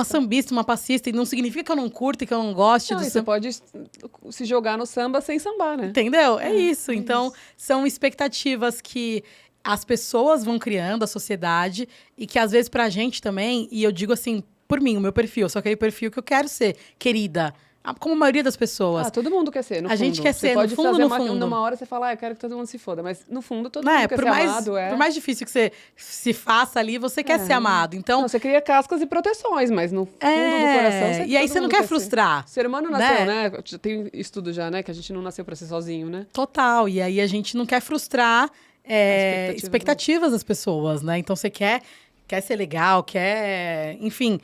A: sambista,
B: uma passista. E não significa que eu não curto e que eu não goste do samba.
A: Você pode se jogar no samba sem sambar, né?
B: Entendeu? É isso. Então, são expectativas que as pessoas vão criando, a sociedade, e que às vezes pra gente também, e eu digo assim, por mim, o meu perfil, só aquele perfil que eu quero ser, querida, como a maioria das pessoas.
A: Todo mundo quer ser, no fundo.
B: A gente quer ser,
A: no
B: fundo.
A: Numa hora você fala, eu quero que todo mundo se foda, mas no fundo todo mundo quer ser amado.
B: Por mais difícil que você se faça ali, você quer ser amado. Então,
A: você cria cascas e proteções, mas no fundo do coração
B: e aí você não quer frustrar.
A: O ser humano nasceu, né? Tem estudo já, né? Que a gente não nasceu pra ser sozinho, né?
B: Total. E aí a gente não quer frustrar expectativas das pessoas, né? Então você quer ser legal, enfim,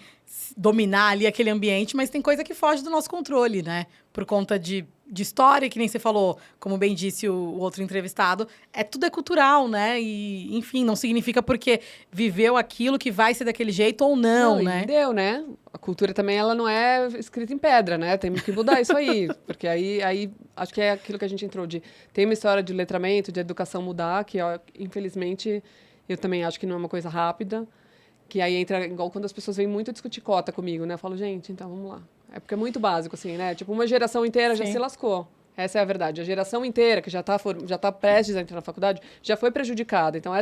B: dominar ali aquele ambiente, mas tem coisa que foge do nosso controle, né? Por conta de história, que nem você falou, como bem disse o outro entrevistado, tudo é cultural, né? E, enfim, não significa porque viveu aquilo que vai ser daquele jeito ou não, né?
A: Deu, né? A cultura também, ela não é escrita em pedra, né? Temos que mudar isso aí, porque aí acho que é aquilo que a gente entrou tem uma história de letramento, de educação mudar, que infelizmente eu também acho que não é uma coisa rápida, que aí entra igual quando as pessoas vêm muito discutir cota comigo, né? Eu falo, gente, então vamos lá. É porque é muito básico, assim, né? Tipo, uma geração inteira já se lascou. Essa é a verdade. A geração inteira, que já tá prestes a entrar na faculdade, já foi prejudicada. Então,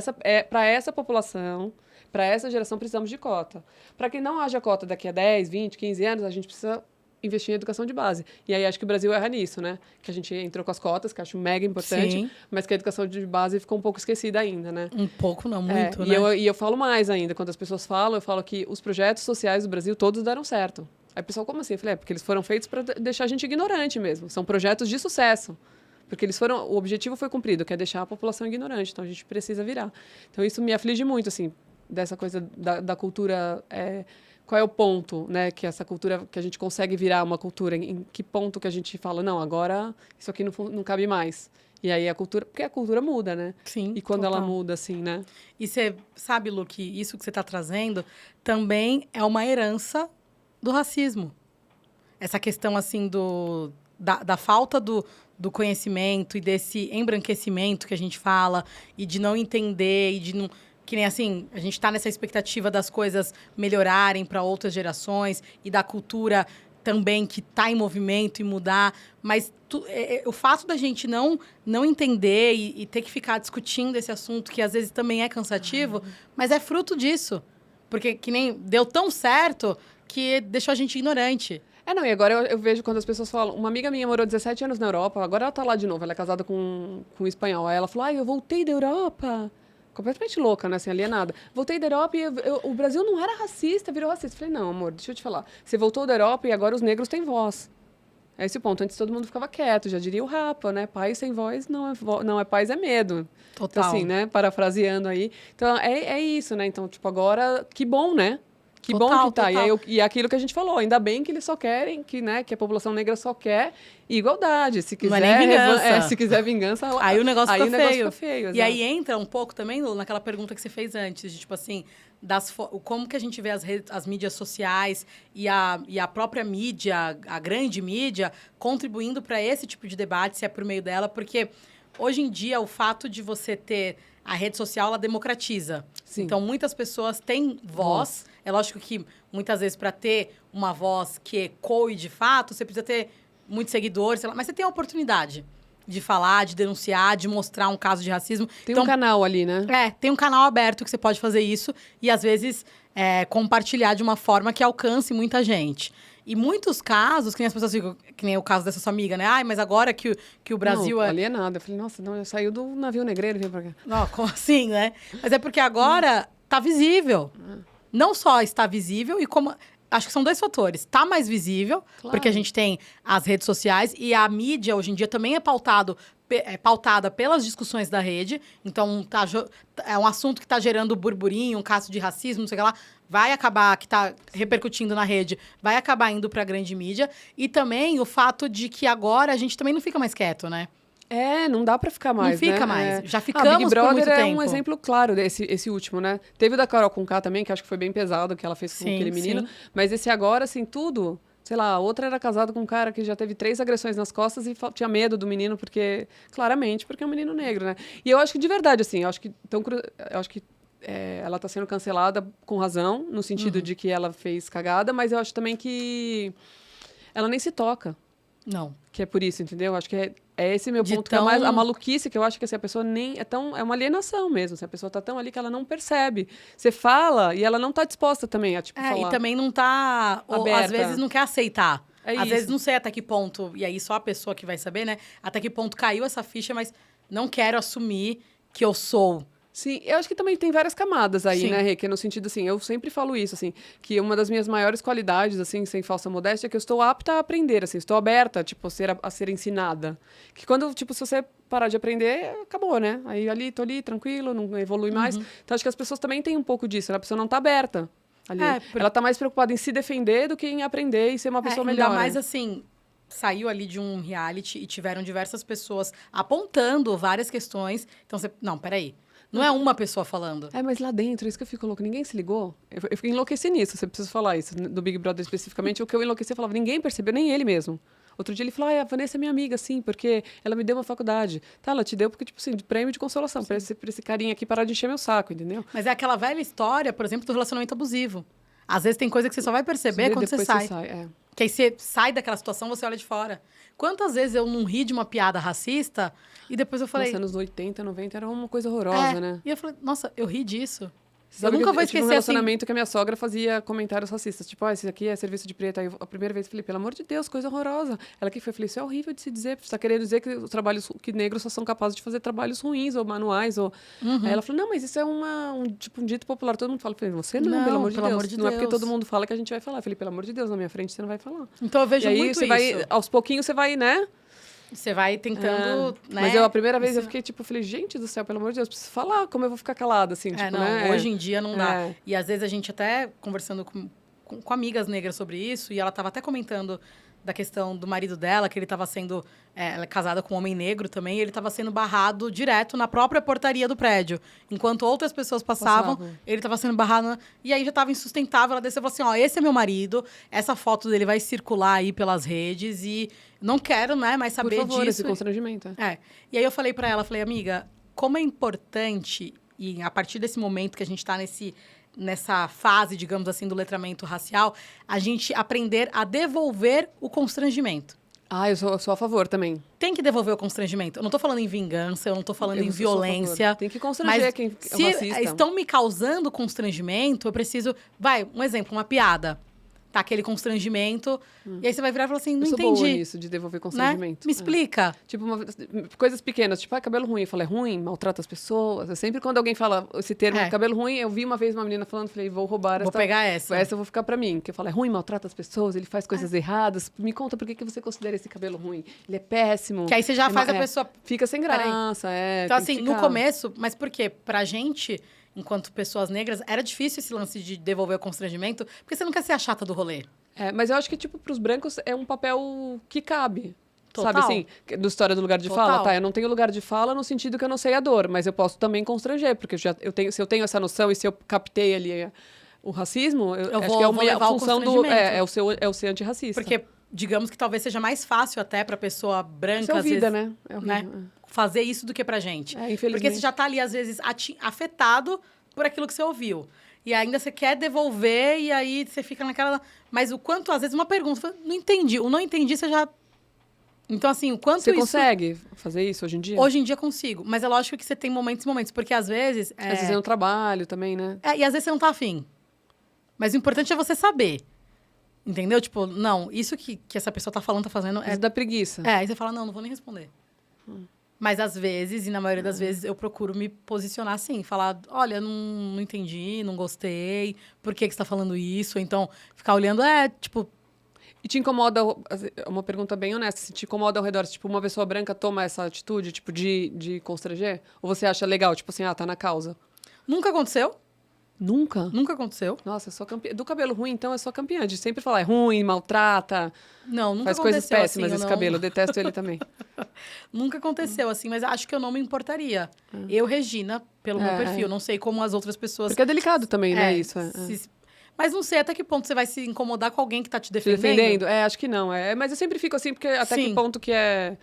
A: para essa população, para essa geração, precisamos de cota. Para que não haja cota daqui a 10, 20, 15 anos, a gente precisa investir em educação de base. E aí acho que o Brasil erra nisso, né? Que a gente entrou com as cotas, que acho mega importante,
B: Sim.
A: mas que a educação de base ficou um pouco esquecida ainda, né?
B: Um pouco, não, muito,
A: É,
B: né?
A: e eu falo mais ainda, quando as pessoas falam, eu falo que os projetos sociais do Brasil todos deram certo. Aí o pessoal, como assim? Eu falei, porque eles foram feitos para deixar a gente ignorante mesmo. São projetos de sucesso. Porque o objetivo foi cumprido, que é deixar a população ignorante. Então a gente precisa virar. Então isso me aflige muito, assim, dessa coisa da cultura. Qual é o ponto, né? Que essa cultura, que a gente consegue virar uma cultura, em que ponto que a gente fala, não, agora isso aqui não cabe mais. E aí a cultura, porque a cultura muda, né?
B: Sim,
A: E quando ela
B: total.
A: muda, assim, né?
B: E você sabe, Lu, que isso que você está trazendo também é uma herança do racismo. Essa questão, assim, da falta do conhecimento e desse embranquecimento que a gente fala, e de não entender, e de não... Que nem assim, a gente está nessa expectativa das coisas melhorarem para outras gerações e da cultura também que está em movimento e mudar, mas o fato da gente não entender e ter que ficar discutindo esse assunto, que às vezes também é cansativo, mas é fruto disso. Porque que nem deu tão certo que deixou a gente ignorante.
A: Não, e agora eu vejo quando as pessoas falam... Uma amiga minha morou 17 anos na Europa, agora ela tá lá de novo, ela é casada com um espanhol. Aí ela falou, eu voltei da Europa... Completamente louca, né? Assim, alienada. Voltei da Europa e o Brasil não era racista, virou racista. Falei, não, amor, deixa eu te falar. Você voltou da Europa e agora os negros têm voz. É esse o ponto. Antes todo mundo ficava quieto, já diria o Rapa, né? Paz sem voz não é paz, é medo.
B: Total.
A: Então, assim, né? Parafraseando aí. Então, é isso, né? Então, tipo, agora, que bom, né? Que
B: Total,
A: bom que tá.
B: total.
A: E é aquilo que a gente falou. Ainda bem que eles só querem, que a população negra só quer igualdade. Se quiser,
B: Não é nem vingança.
A: Se quiser vingança...
B: Aí o negócio fica
A: feio.
B: E aí entra um pouco também, Lu, naquela pergunta que você fez antes, de tipo assim, como que a gente vê as mídias sociais e a própria mídia, a grande mídia, contribuindo para esse tipo de debate, se é por meio dela, porque hoje em dia o fato de você ter a rede social, ela democratiza.
A: Sim.
B: Então, muitas pessoas têm voz. É lógico que, muitas vezes, para ter uma voz que ecoe de fato, você precisa ter muitos seguidores, sei lá, mas você tem a oportunidade de falar, de denunciar, de mostrar um caso de racismo.
A: Tem um canal ali, né?
B: Tem um canal aberto que você pode fazer isso e, às vezes, compartilhar de uma forma que alcance muita gente. E muitos casos, que nem as pessoas ficam, que nem o caso dessa sua amiga, né? Mas agora que o Brasil
A: não, alienada. Eu falei, nossa, não, eu saiu do navio negreiro e veio pra cá.
B: Não, como assim, né? Mas é porque agora tá visível. Não só está visível, e como... Acho que são 2 fatores. Tá mais visível,
A: Claro.
B: porque a gente tem as redes sociais e a mídia, hoje em dia, também é pautada pelas discussões da rede. Então, é um assunto que está gerando burburinho, um caso de racismo, não sei o que lá. Vai acabar, que está repercutindo na rede, vai acabar indo para a grande mídia. E também o fato de que agora a gente também não fica mais quieto, né?
A: Não dá pra ficar mais,
B: Não fica
A: né?
B: mais. Já ficamos
A: Big Brother
B: por muito
A: é
B: tempo.
A: um exemplo claro desse último, né? Teve o da Carol Conká também, que acho que foi bem pesado, que ela fez com
B: Sim,
A: aquele menino.
B: sim.
A: Mas esse agora, assim, tudo... Sei lá, a outra era casada com um cara que já teve 3 agressões nas costas e tinha medo do menino, porque... Claramente, porque é um menino negro, né? E eu acho que, de verdade, assim, eu acho que ela tá sendo cancelada com razão, no sentido de que ela fez cagada, mas eu acho também que ela nem se toca.
B: Não.
A: Que é por isso, entendeu? Acho que é esse meu
B: De
A: ponto, que é mais
B: tão-
A: a maluquice, que eu acho que assim, a pessoa nem é tão... É uma alienação mesmo. Assim, a pessoa tá tão ali que ela não percebe. Você fala e ela não tá disposta também a, tipo, falar.
B: E também não tá... Ou, às
A: Aberta.
B: vezes não quer aceitar.
A: É
B: Às
A: isso.
B: vezes não sei até que ponto, e aí só a pessoa que vai saber, né? Até que ponto caiu essa ficha, mas não quero assumir que eu sou.
A: Sim, eu acho que também tem várias camadas aí,
B: Sim.
A: né, Rê? Que é no sentido, assim, eu sempre falo isso, assim, que uma das minhas maiores qualidades, assim, sem falsa modéstia, é que eu estou apta a aprender, assim, estou aberta, tipo, a ser ensinada. Que quando, tipo, se você parar de aprender, acabou, né? Aí tô ali, tranquilo, não evolui mais. Então, acho que as pessoas também têm um pouco disso, né? A pessoa não tá aberta ali. Ela tá mais preocupada em se defender do que em aprender e ser uma pessoa melhor.
B: Ainda mais
A: né?
B: assim, saiu ali de um reality e tiveram diversas pessoas apontando várias questões. Então, não, peraí. Não é uma pessoa falando.
A: Mas lá dentro, é isso que eu fico louco. Ninguém se ligou? Eu fiquei enlouqueci nisso, você precisa falar isso. Do Big Brother especificamente, o que eu enlouqueci, eu falava, ninguém percebeu, nem ele mesmo. Outro dia ele falou, a Vanessa é minha amiga, sim, porque ela me deu uma faculdade. Tá, ela te deu porque, tipo assim, de prêmio de consolação, pra esse carinha aqui parar de encher meu saco, entendeu?
B: Mas é aquela velha história, por exemplo, do relacionamento abusivo. Às vezes tem coisa que você só vai perceber quando você
A: Depois
B: sai. Que aí você sai daquela situação, você olha de fora. Quantas vezes eu não ri de uma piada racista e depois eu falei...
A: Nossa, anos 80, 90 era uma coisa horrorosa, né?
B: E eu falei, nossa, eu ri disso.
A: Você sabe
B: Eu nunca vou
A: eu tive um
B: esquecer, assim...
A: relacionamento que a minha sogra fazia comentários racistas. Tipo, esse aqui é serviço de preto. Aí a primeira vez eu falei, pelo amor de Deus, coisa horrorosa. Ela que foi, eu falei, isso é horrível de se dizer. Você tá querendo dizer que os trabalhos, que negros só são capazes de fazer trabalhos ruins ou manuais. Ou... Aí ela falou, não, mas isso é um dito popular. Todo mundo fala. Eu falei, você não, pelo amor de Deus. Não é porque todo mundo fala que a gente vai falar. Eu falei, pelo amor de Deus, na minha frente você não vai falar.
B: Então eu vejo
A: e aí,
B: muito
A: você
B: isso.
A: Vai, aos pouquinhos você vai, né?
B: Você vai tentando, né?
A: Mas a primeira vez eu fiquei, tipo, falei, gente do céu, pelo amor de Deus, preciso falar, como eu vou ficar calada, assim, tipo,
B: não,
A: né?
B: Hoje em dia não dá. E às vezes a gente até, conversando com amigas negras sobre isso, e ela estava até comentando da questão do marido dela, que ele estava sendo... ela é casada com um homem negro também, e ele estava sendo barrado direto na própria portaria do prédio. Enquanto outras pessoas passavam. Ele estava sendo barrado... E aí já estava insustentável, ela desceu e falou assim, ó, esse é meu marido, essa foto dele vai circular aí pelas redes e não quero, né, mais saber disso.
A: Por favor, esse constrangimento.
B: E aí eu falei para ela, amiga, como é importante, e a partir desse momento que a gente está nessa fase, digamos assim, do letramento racial, a gente aprender a devolver o constrangimento.
A: Eu sou a favor também.
B: Tem que devolver o constrangimento. Eu não tô falando em vingança, eu não tô falando em violência.
A: Tem que constranger quem é racista.
B: Se estão me causando constrangimento, eu preciso... Vai, um exemplo, uma piada. Tá, aquele constrangimento. E aí você vai virar e falar assim, não entendi.
A: Eu sou boa nisso, de devolver constrangimento.
B: Né? Me explica.
A: Tipo, coisas pequenas. Tipo, cabelo ruim. Eu falo, é ruim? Maltrata as pessoas. Sempre quando alguém fala esse termo, cabelo ruim, eu vi uma vez uma menina falando, falei, vou roubar essa.
B: Vou pegar essa.
A: Essa eu vou ficar pra mim. Porque eu falo, é ruim, maltrata as pessoas, ele faz coisas erradas. Me conta por que você considera esse cabelo ruim. Ele é péssimo.
B: Que aí você já faz a pessoa...
A: Fica sem graça,
B: Então, assim, no começo... Mas por quê? Pra gente... Enquanto pessoas negras, era difícil esse lance de devolver o constrangimento, porque você não quer ser a chata do rolê.
A: Mas eu acho que, tipo, pros brancos é um papel que cabe.
B: Total.
A: Sabe assim? Do história do lugar de fala, tá? Eu não tenho lugar de fala no sentido que eu não sei a dor, mas eu posso também constranger, porque se eu tenho essa noção e se eu captei ali o racismo, eu acho que é a função do. É o ser antirracista.
B: Porque, digamos que talvez seja mais fácil até pra pessoa branca.
A: Isso é vida, né?
B: É horrível, né? Fazer isso do que pra gente.
A: Infelizmente.
B: Porque você já tá ali, às vezes, afetado por aquilo que você ouviu. E ainda você quer devolver, e aí você fica naquela... Mas o quanto, às vezes, uma pergunta, não entendi. O não entendi, você já... Então, assim, o quanto
A: você consegue fazer isso hoje em dia?
B: Hoje em dia consigo. Mas é lógico que você tem momentos e momentos. Porque, às vezes...
A: Às vezes é no trabalho também, né?
B: E às vezes você não tá afim. Mas o importante é você saber. Entendeu? Tipo, não, isso que essa pessoa tá falando, tá fazendo...
A: Isso dá preguiça.
B: Aí você fala, não vou nem responder. Mas, às vezes, e na maioria das vezes, eu procuro me posicionar assim. Falar, olha, não entendi, não gostei. Por que você tá falando isso? Ou então, ficar olhando, tipo...
A: E te incomoda, uma pergunta bem honesta, se te incomoda ao redor, tipo, uma pessoa branca toma essa atitude, tipo, de constranger? Ou você acha legal, tipo assim, tá na causa?
B: Nunca aconteceu.
A: Nunca?
B: Nunca aconteceu.
A: Nossa, eu sou campeã. Do cabelo ruim, então, eu sou campeã de sempre falar, é ruim, maltrata.
B: Não, nunca
A: faz
B: aconteceu
A: coisas péssimas
B: assim,
A: esse cabelo, eu detesto ele também.
B: Nunca aconteceu assim, mas acho que eu não me importaria. Eu, Regina, pelo meu perfil, não sei como as outras pessoas...
A: Porque é delicado também, né, isso.
B: Mas não sei até que ponto você vai se incomodar com alguém que tá te defendendo.
A: Defendendo? Acho que não. Mas eu sempre fico assim, porque até que ponto que é...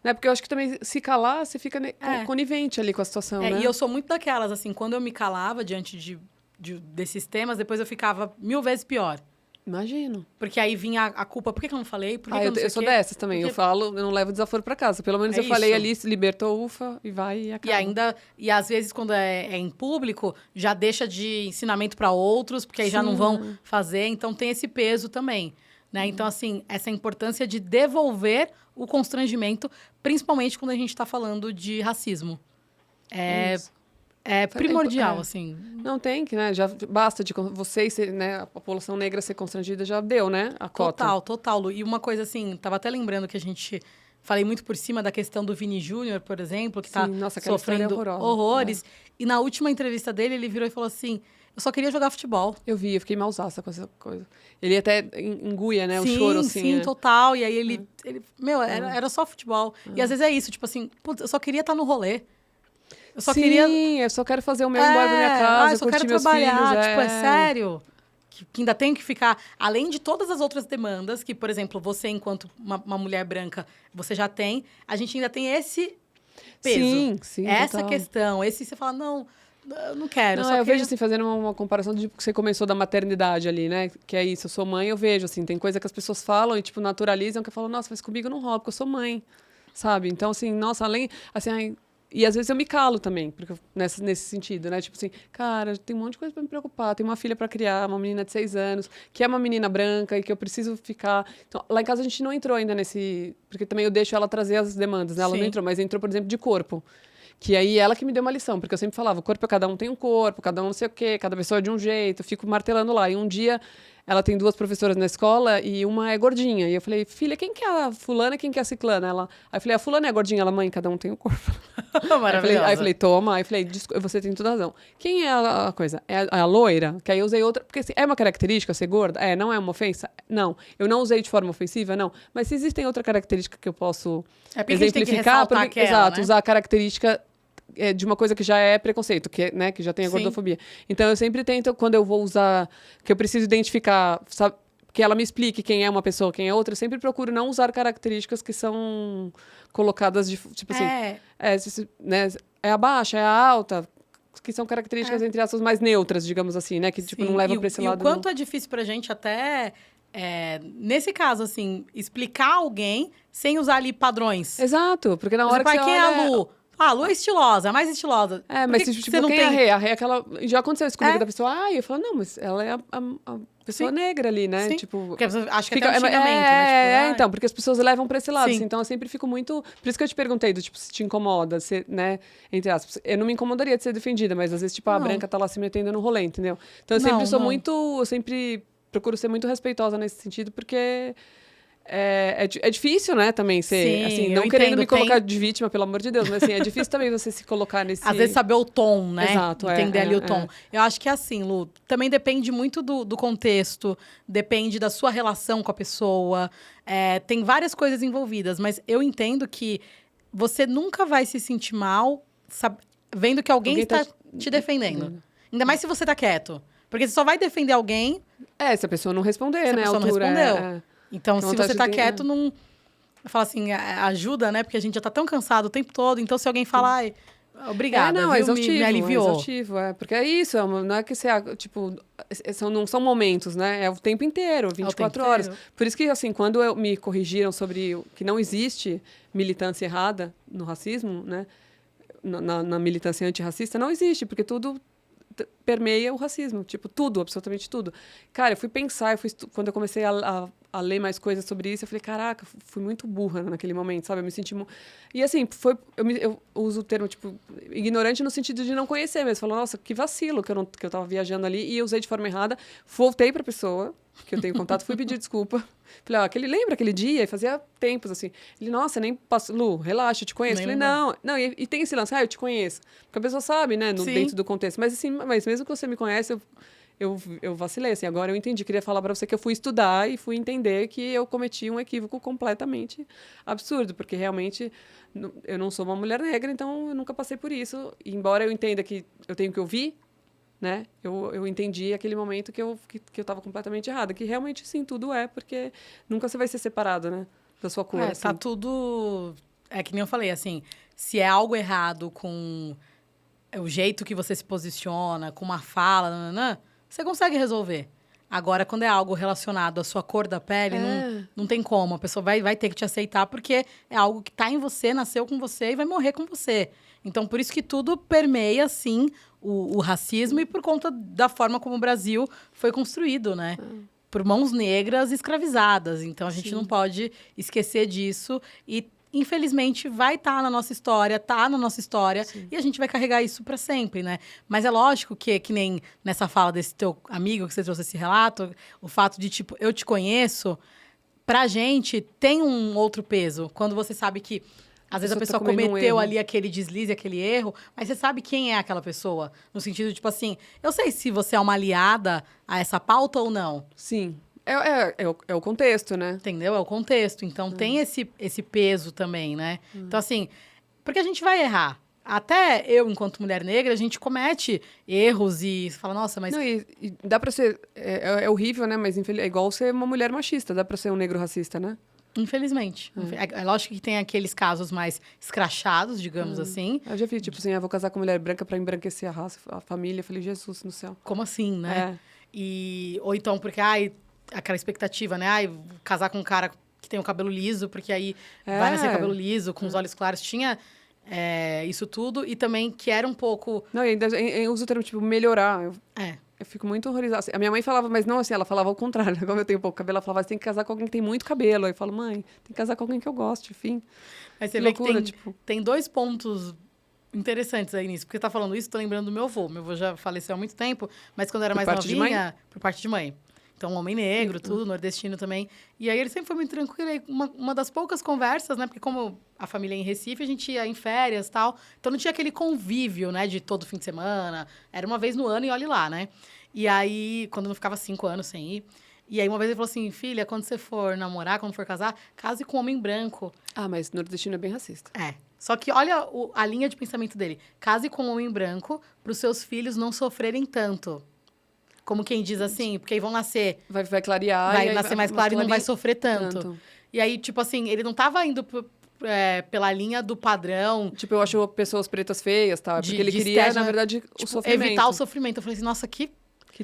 A: Né? Porque eu acho que também, se calar, você fica conivente ali com a situação, né?
B: E eu sou muito daquelas, assim, quando eu me calava diante desses temas, depois eu ficava 1000 vezes pior.
A: Imagino.
B: Porque aí vinha a culpa, por que eu não falei? Por que que eu não sei
A: eu sou dessas também. Porque... Eu falo, eu não levo desaforo pra casa. Pelo menos eu falei ali, se libertou, ufa, e vai e acaba.
B: E às vezes, quando é em público, já deixa de ensinamento para outros, porque aí já não vão fazer. Então, tem esse peso também. Né? Então, assim, essa importância de devolver o constrangimento, principalmente quando a gente está falando de racismo. É primordial, assim.
A: Não tem que, né? Já basta de vocês, né? A população negra ser constrangida já deu, né? A cota.
B: Total, Lu. E uma coisa assim, tava até lembrando que a gente... Falei muito por cima da questão do Vini Júnior, por exemplo, que tá sofrendo horrores. E na última entrevista dele, ele virou e falou assim... Eu só queria jogar futebol.
A: Eu fiquei mausaça com essa coisa. Ele até enguia, né? O choro, assim.
B: Sim, total. E aí ele era só futebol. E às vezes é isso, tipo assim, putz, eu só queria estar no rolê. Eu só eu só
A: quero fazer o meu embora pra minha casa,
B: eu só quero
A: meus
B: trabalhar.
A: Filhos,
B: tipo, é sério. Que ainda tem que ficar... Além de todas as outras demandas, que, por exemplo, você, enquanto uma mulher branca, você já tem, a gente ainda tem esse peso.
A: Sim,
B: essa
A: total.
B: questão. Você fala, não... Eu não quero.
A: Eu vejo assim, fazendo uma comparação de que você começou da maternidade ali, né? Que é isso, eu sou mãe, eu vejo, assim, tem coisa que as pessoas falam e, tipo, naturalizam, que eu falo, nossa, mas comigo não rola, porque eu sou mãe, sabe? Então, assim, nossa, além, assim, E às vezes eu me calo também, porque nesse sentido, né? Tipo assim, cara, tem um monte de coisa pra me preocupar. Tem uma filha pra criar, uma menina de 6 anos, que é uma menina branca e que eu preciso ficar. Então, lá em casa a gente não entrou ainda nesse. Porque também eu deixo ela trazer as demandas, né? Ela não
B: Sim.
A: entrou, mas entrou, por exemplo, de corpo. Que aí ela que me deu uma lição, porque eu sempre falava, o corpo, cada um tem um corpo, cada um não sei o quê, cada pessoa é de um jeito, eu fico martelando lá. E um dia ela tem 2 professoras na escola e uma é gordinha. E eu falei, filha, quem que é a fulana e quem que é a ciclana? Aí eu falei, a fulana é gordinha, ela, mãe, cada um tem um corpo.
B: Maravilhosa.
A: Aí eu falei, toma. Aí eu falei, você tem toda razão. Quem é a coisa? É a loira? Que aí eu usei outra. Porque assim, é uma característica ser gorda? Não é uma ofensa? Não. Eu não usei de forma ofensiva? Não. Mas se existem outra característica que eu posso
B: porque a gente tem que
A: exemplificar,
B: ressaltar aquela,
A: exato,
B: né?
A: usar a característica de uma coisa que já é preconceito, né, que já tem a
B: Sim.
A: gordofobia. Então eu sempre tento, quando eu vou usar, que eu preciso identificar, sabe, que ela me explique quem é uma pessoa, quem é outra, eu sempre procuro não usar características que são colocadas de, tipo assim, né, é a baixa, é a alta, que são características, entre aspas, mais neutras, digamos assim, né, que tipo, não leva para esse lado.
B: E o quanto é difícil pra gente até, nesse caso, assim, explicar alguém sem usar ali padrões.
A: Exato, porque na hora que você
B: quem
A: olha...
B: é a Lu? Ah, a Lu é estilosa, é mais estilosa.
A: Mas tipo,
B: você não
A: quem
B: tem...
A: é a Rê? A Rê é aquela... Já aconteceu isso comigo da pessoa, eu falo, não, mas ela é a pessoa
B: Sim.
A: negra ali, né?
B: Sim.
A: Tipo,
B: porque acho que até um xingamento, né? Tipo,
A: então, porque as pessoas levam pra esse lado,
B: Sim.
A: assim, então eu sempre fico muito... Por isso que eu te perguntei, tipo, se te incomoda, se, né, entre aspas. Eu não me incomodaria de ser defendida, mas às vezes, tipo, a branca tá lá se metendo no rolê, entendeu? Então eu sempre sou muito... Eu sempre procuro ser muito respeitosa nesse sentido, porque... É difícil, né, também ser,
B: Sim,
A: assim, não querendo me colocar de vítima, pelo amor de Deus, mas assim, é difícil também você se colocar nesse...
B: Às vezes saber o tom, né?
A: Exato,
B: entender ali o tom. Eu acho que é assim, Lu, também depende muito do contexto, depende da sua relação com a pessoa, tem várias coisas envolvidas, mas eu entendo que você nunca vai se sentir mal vendo que alguém está te defendendo. Ainda mais se você tá quieto. Porque você só vai defender alguém...
A: se a pessoa não responder,
B: se
A: né?
B: a pessoa não respondeu. Então, se você tá quieto, não... Fala assim, ajuda, né? Porque a gente já tá tão cansado o tempo todo. Então, se alguém falar, obrigada,
A: não,
B: viu?
A: exaustivo,
B: me aliviou.
A: É exaustivo, porque é isso, não é que você, tipo, não são momentos, né? É o tempo inteiro, 24 horas. Por isso que, assim, quando me corrigiram sobre que não existe militância errada no racismo, né? Na militância antirracista, não existe, porque tudo permeia o racismo, tipo, tudo, absolutamente tudo. Cara, eu fui pensar, quando eu comecei a ler mais coisas sobre isso, eu falei, caraca, fui muito burra naquele momento, sabe? Eu me senti... E assim, eu uso o termo, tipo, ignorante no sentido de não conhecer mesmo. Falou, nossa, que vacilo que eu tava viajando ali e usei de forma errada. Voltei pra pessoa que eu tenho contato, fui pedir desculpa. Falei, lembra aquele dia? E fazia tempos, assim. Ele, nossa, nem passou... Lu, relaxa, eu te conheço. Falei, não, e tem esse lance, eu te conheço. Porque a pessoa sabe, né, dentro do contexto. Mas assim, mesmo que você me conhece, eu vacilei, assim, agora eu entendi. Queria falar pra você que eu fui estudar e fui entender que eu cometi um equívoco completamente absurdo, porque realmente eu não sou uma mulher negra, então eu nunca passei por isso. E, embora eu entenda que eu tenho que ouvir, né, eu entendi aquele momento que eu estava completamente errada, que realmente, sim, tudo porque nunca você vai ser separado, né, da sua cor. Assim.
B: Tá tudo... É que nem eu falei, assim, se é algo errado com o jeito que você se posiciona, com uma fala, nananã, você consegue resolver. Agora, quando é algo relacionado à sua cor da pele, não tem como. A pessoa vai ter que te aceitar, porque é algo que está em você, nasceu com você e vai morrer com você. Então, por isso que tudo permeia, sim, o racismo e por conta da forma como o Brasil foi construído, né? Por mãos negras escravizadas. Então, a gente não pode esquecer disso e... Infelizmente, vai estar na nossa história, sim. E a gente vai carregar isso para sempre, né? Mas é lógico que nem nessa fala desse teu amigo que você trouxe esse relato, o fato de, tipo, eu te conheço, pra gente tem um outro peso. Quando você sabe que, às vezes, a pessoa cometeu ali aquele deslize, aquele erro, mas você sabe quem é aquela pessoa. No sentido, tipo assim, eu sei se você é uma aliada a essa pauta ou não.
A: Sim. É o contexto, né?
B: Entendeu? É o contexto. Então, tem esse peso também, né? Então, assim, porque a gente vai errar. Até eu, enquanto mulher negra, a gente comete erros e fala, nossa, mas...
A: Não, e dá pra ser... É horrível, né? Mas é igual ser uma mulher machista. Dá pra ser um negro racista, né?
B: Infelizmente. É lógico que tem aqueles casos mais escrachados, digamos assim.
A: Eu já vi, tipo assim, vou casar com mulher branca pra embranquecer a raça, a família. Eu falei, Jesus no céu.
B: Como assim, né? Ou então, porque, aquela expectativa, né? Casar com um cara que tem o cabelo liso, porque aí vai nascer cabelo liso, com os olhos claros. isso tudo. E também que era um pouco...
A: Não, e ainda eu uso o termo, tipo, melhorar.
B: É.
A: Eu fico muito horrorizada. Assim, a minha mãe falava, mas não assim, ela falava ao contrário. Como eu tenho pouco cabelo, ela falava, você tem que casar com alguém que tem muito cabelo. Aí eu falo, mãe, tem que casar com alguém que eu goste, enfim.
B: Mas você
A: Que
B: vê
A: loucura,
B: que
A: tipo...
B: tem 2 pontos interessantes aí nisso. Porque tá falando isso, tô lembrando do meu avô. Meu avô já faleceu há muito tempo, mas quando eu era
A: Por
B: mais
A: parte de mãe?
B: novinha... Por parte de mãe. Então, um homem negro, tudo, nordestino também. E aí ele sempre foi muito tranquilo. E uma das poucas conversas, né? Porque como a família é em Recife, a gente ia em férias e tal. Então, não tinha aquele convívio, né? De todo fim de semana. Era uma vez no ano e olhe lá, né? E aí, quando não ficava 5 anos sem ir... E aí, uma vez ele falou assim, filha, quando você for namorar, quando for casar, case com um homem branco.
A: Ah, mas nordestino é bem racista.
B: É. Só que olha a linha de pensamento dele. Case com um homem branco para os seus filhos não sofrerem tanto. Como quem diz assim, porque aí vão nascer...
A: Vai clarear.
B: Vai nascer mais claro e não vai sofrer tanto. E aí, tipo assim, ele não tava indo pela linha do padrão...
A: Tipo, eu acho pessoas pretas feias, tá? Porque ele queria,
B: estética,
A: na verdade, o sofrimento.
B: Evitar o sofrimento. Eu falei assim, nossa, que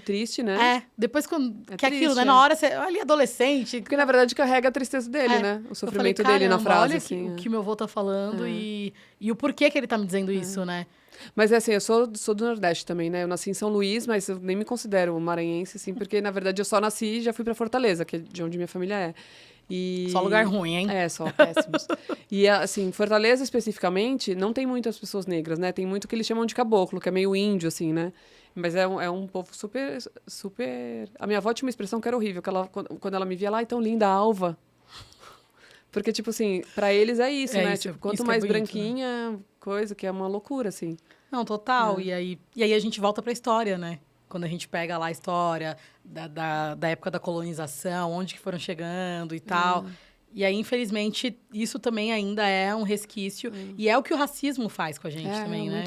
A: triste, né?
B: Depois quando...
A: É
B: que
A: triste,
B: aquilo, né?
A: é.
B: Na hora, você... Ali, adolescente...
A: Porque, na verdade, carrega a tristeza dele, né? O sofrimento dele na frase,
B: olha
A: assim.
B: o que meu avô tá falando e o porquê que ele tá me dizendo isso, né?
A: Mas, é assim, eu sou do Nordeste também, né? Eu nasci em São Luís, mas eu nem me considero maranhense, assim, porque, na verdade, eu só nasci e já fui pra Fortaleza, que é de onde minha família é. E...
B: Só lugar ruim, hein?
A: É, só péssimos. E, assim, Fortaleza, especificamente, não tem muitas pessoas negras, né? Tem muito que eles chamam de caboclo, que é meio índio, assim, né? Mas é um povo super, super... A minha avó tinha uma expressão que era horrível, que ela, quando ela me via lá, tão linda, alva. Porque, tipo assim, pra eles é isso, né?
B: Isso,
A: Tipo, quanto
B: isso
A: mais
B: bonito,
A: branquinha, coisa, que é uma loucura, assim.
B: Não, total. E aí a gente volta pra história, né? Quando a gente pega lá a história da época da colonização, onde que foram chegando e tal. E aí, infelizmente, isso também ainda é um resquício. E é o que o racismo faz com a gente também, né?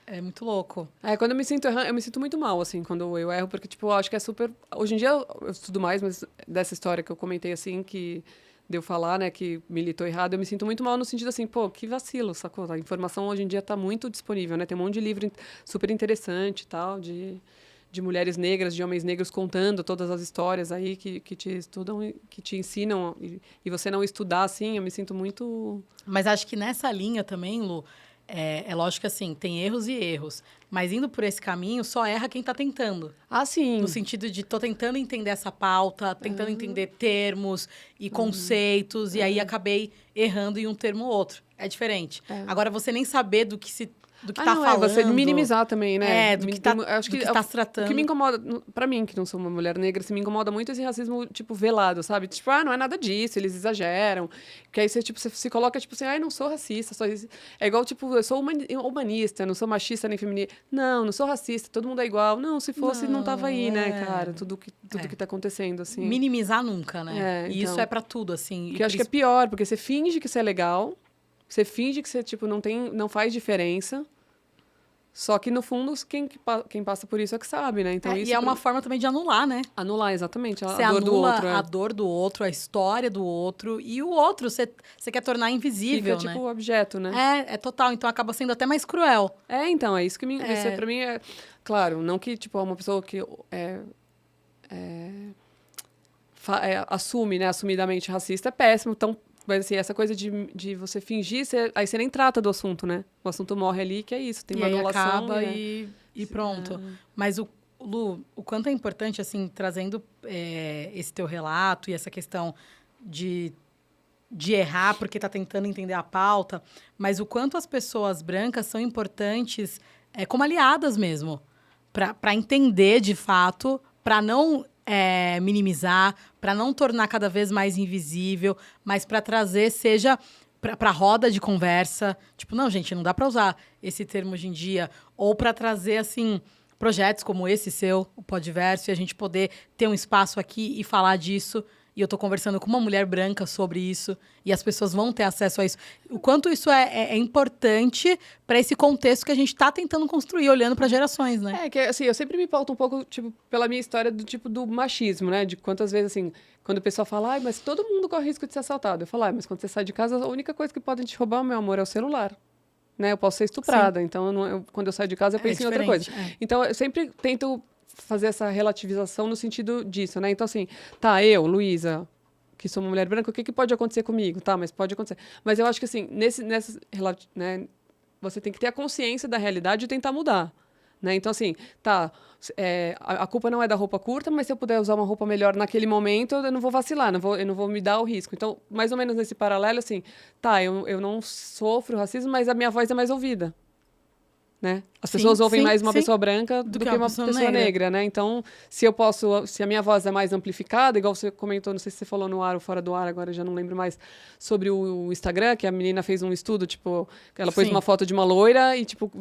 B: É muito louco.
A: Quando eu me sinto errando, eu me sinto muito mal, assim, quando eu erro, porque, tipo, eu acho que é super... Hoje em dia eu estudo mais, mas dessa história que eu comentei, assim, que de eu falar, né, que militou errado, eu me sinto muito mal no sentido assim, pô, que vacilo, sacou? A informação hoje em dia tá muito disponível, né? Tem um monte de livro super interessante e tal, de mulheres negras, de homens negros contando todas as histórias aí que te estudam, que te ensinam, e você não estudar, assim, eu me sinto muito...
B: Mas acho que nessa linha também, Lu, é lógico que, assim, tem erros e erros. Mas indo por esse caminho, só erra quem tá tentando.
A: Ah, sim.
B: No sentido de, tô tentando entender essa pauta, tentando entender termos e conceitos, e aí acabei errando em um termo ou outro. É diferente. Agora, você nem saber do que tá falando.
A: Você minimizar também, né?
B: Do que tá se tratando.
A: O que me incomoda, pra mim, que não sou uma mulher negra, me incomoda muito esse racismo, tipo, velado, sabe? Tipo, não é nada disso, eles exageram. Porque aí você, tipo, você se coloca, tipo assim, não sou racista, só isso. É igual, tipo, eu sou humanista, não sou machista nem feminista. Não sou racista, todo mundo é igual. Não, se fosse, não tava aí, né, cara? Tudo que tá acontecendo, assim.
B: Minimizar nunca, né? E
A: então,
B: isso é pra tudo, assim.
A: Que eu acho que é pior, porque você finge que você é legal, você finge que você, tipo, não faz diferença. Só que, no fundo, quem passa por isso é que sabe, né? Então, isso
B: e é uma forma também de anular, né?
A: Anular, exatamente.
B: Você
A: a dor do outro.
B: a dor do outro, a história do outro. E o outro, você quer tornar invisível,
A: Fica,
B: né?
A: tipo, objeto, né?
B: É total. Então, acaba sendo até mais cruel.
A: Então, é isso que isso pra mim é... Claro, não que, tipo, uma pessoa que assume, né, assumidamente racista é péssimo, então... Mas, assim, essa coisa de você fingir, aí você nem trata do assunto, né? O assunto morre ali, que é isso. Tem uma anulação.
B: Acaba e pronto. Mas, Lu, o quanto é importante, assim, trazendo esse teu relato e essa questão de errar porque tá tentando entender a pauta, mas o quanto as pessoas brancas são importantes como aliadas mesmo, para entender, de fato, para não... minimizar, para não tornar cada vez mais invisível, mas para trazer, seja para roda de conversa, tipo, não, gente, não dá para usar esse termo hoje em dia, ou para trazer, assim, projetos como esse seu, o Podverso, e a gente poder ter um espaço aqui e falar disso. E eu estou conversando com uma mulher branca sobre isso, e as pessoas vão ter acesso a isso. O quanto isso é importante para esse contexto que a gente está tentando construir, olhando para gerações, né?
A: Que assim, eu sempre me pauto um pouco, tipo, pela minha história do machismo, né? De quantas vezes, assim, quando o pessoal fala, mas todo mundo corre risco de ser assaltado. Eu falo, mas quando você sai de casa, a única coisa que podem te roubar, meu amor, é o celular. Né? Eu posso ser estuprada, então quando eu saio de casa, eu penso em outra coisa. Então, eu sempre tento fazer essa relativização no sentido disso, né? Então, assim, eu, Luísa, que sou uma mulher branca, o que pode acontecer comigo? Tá, mas pode acontecer. Mas eu acho que, assim, você tem que ter a consciência da realidade e tentar mudar. Né? Então, assim, a culpa não é da roupa curta, mas se eu puder usar uma roupa melhor naquele momento, eu não vou vacilar, eu não vou me dar o risco. Então, mais ou menos nesse paralelo, assim, eu não sofro racismo, mas a minha voz é mais ouvida. Né? As pessoas ouvem mais uma pessoa branca do que uma pessoa negra, né? Então, se a minha voz é mais amplificada, igual você comentou, não sei se você falou no ar ou fora do ar, agora já não lembro mais, sobre o Instagram, que a menina fez um estudo, tipo, ela pôs uma foto de uma loira e, tipo,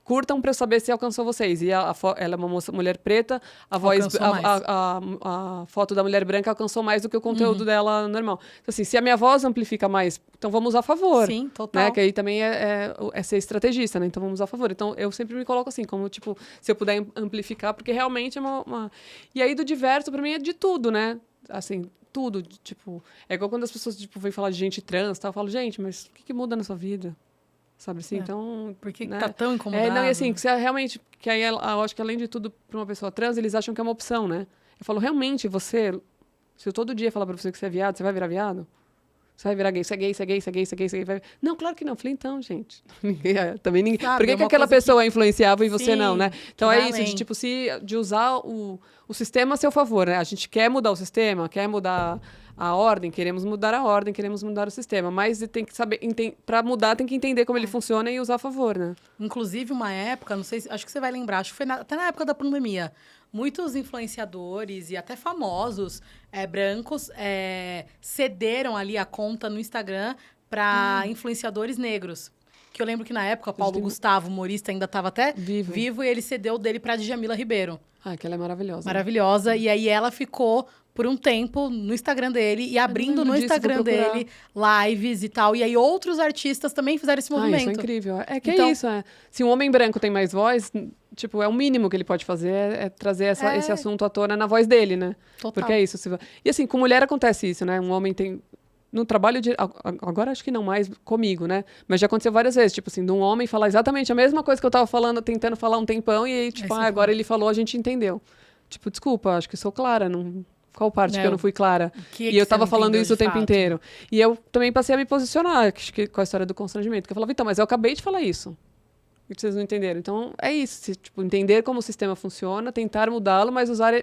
A: curtam para eu saber se alcançou vocês. E ela é uma mulher preta, a foto da mulher branca alcançou mais do que o conteúdo dela normal. Então, assim, se a minha voz amplifica mais, então vamos a favor.
B: Sim, total.
A: Né? Que aí também é ser estrategista, né? Então vamos a favor. Então eu sempre me coloco assim, como, tipo, se eu puder amplificar, porque realmente é uma... E aí do diverso, para mim, é de tudo, né? Assim, tudo. Tipo, é igual quando as pessoas, tipo, vêm falar de gente trans, tá? Eu falo, gente, mas o que muda na sua vida? Sabe assim? Então,
B: por que
A: né?
B: tá tão incomodado?
A: Não, e assim, que você realmente... Que aí eu acho que, além de tudo, para uma pessoa trans, eles acham que é uma opção, né? Eu falo, realmente, se eu todo dia falar para você que você é viado, você vai virar viado? Você vai virar gay, você é gay, você é gay, você é gay, você é gay, você é gay. Não, claro que não. Eu falei, então, gente. Também ninguém... Sabe, por que aquela pessoa é influenciável e você não, né? Então é isso, de usar o sistema a seu favor, né? A gente quer mudar o sistema, quer mudar a ordem, queremos mudar a ordem, queremos mudar o sistema. Mas tem que saber, para mudar, tem que entender como ele funciona e usar a favor, né?
B: Inclusive, uma época, não sei, acho que você vai lembrar, acho que foi até na época da pandemia, muitos influenciadores e até famosos brancos cederam ali a conta no Instagram para influenciadores negros. Que eu lembro que na época, Paulo Gustavo, humorista, ainda estava até vivo e ele cedeu dele para Djamila Ribeiro.
A: Ah, que ela é maravilhosa.
B: Maravilhosa. Né? E aí ela ficou por um tempo no Instagram dele e abrindo no Instagram dele lives e tal. E aí outros artistas também fizeram esse movimento.
A: Isso é incrível. Então, é isso. Se um homem branco tem mais voz, tipo, é o mínimo que ele pode fazer, é trazer esse assunto à tona na voz dele, né?
B: Total.
A: Porque é isso. E assim, com mulher acontece isso, né? Um homem tem... No trabalho de... Agora acho que não mais comigo, né? Mas já aconteceu várias vezes. Tipo assim, de um homem falar exatamente a mesma coisa que eu tava falando, tentando falar um tempão, e aí, tipo, agora ele falou, a gente entendeu. Tipo, desculpa, acho que sou clara, não... Qual parte que eu não fui clara? E eu tava falando isso o tempo inteiro. E eu também passei a me posicionar, acho que com a história do constrangimento. Que eu falava, então, mas eu acabei de falar isso. E vocês não entenderam. Então, é isso. Tipo, entender como o sistema funciona, tentar mudá-lo, mas usar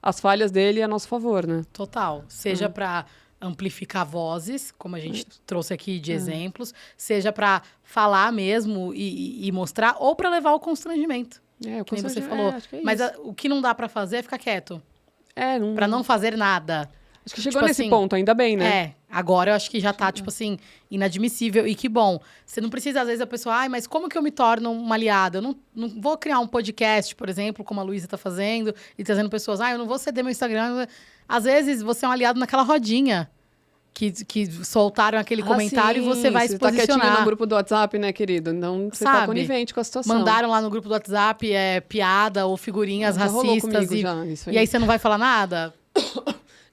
A: as falhas dele a nosso favor, né?
B: Total. Seja para amplificar vozes, como a gente trouxe aqui de exemplos, seja para falar mesmo e mostrar, ou para levar o constrangimento. Que nem você falou. Mas o que não dá para fazer é ficar quieto. Pra não fazer nada.
A: Acho que chegou nesse ponto, ainda bem, né?
B: Agora eu acho que já tá, tipo assim, inadmissível. E que bom. Você não precisa, às vezes, a pessoa... mas como que eu me torno uma aliada? Eu não vou criar um podcast, por exemplo, como a Luísa tá fazendo, e trazendo pessoas... eu não vou ceder meu Instagram. Às vezes, você é um aliado naquela rodinha que soltaram aquele comentário e você vai se posicionar. Você tá quietinho
A: no grupo do WhatsApp, né, querido? Então, você tá conivente com a situação.
B: Mandaram lá no grupo do WhatsApp piada ou figurinhas racistas. E aí você não vai falar nada?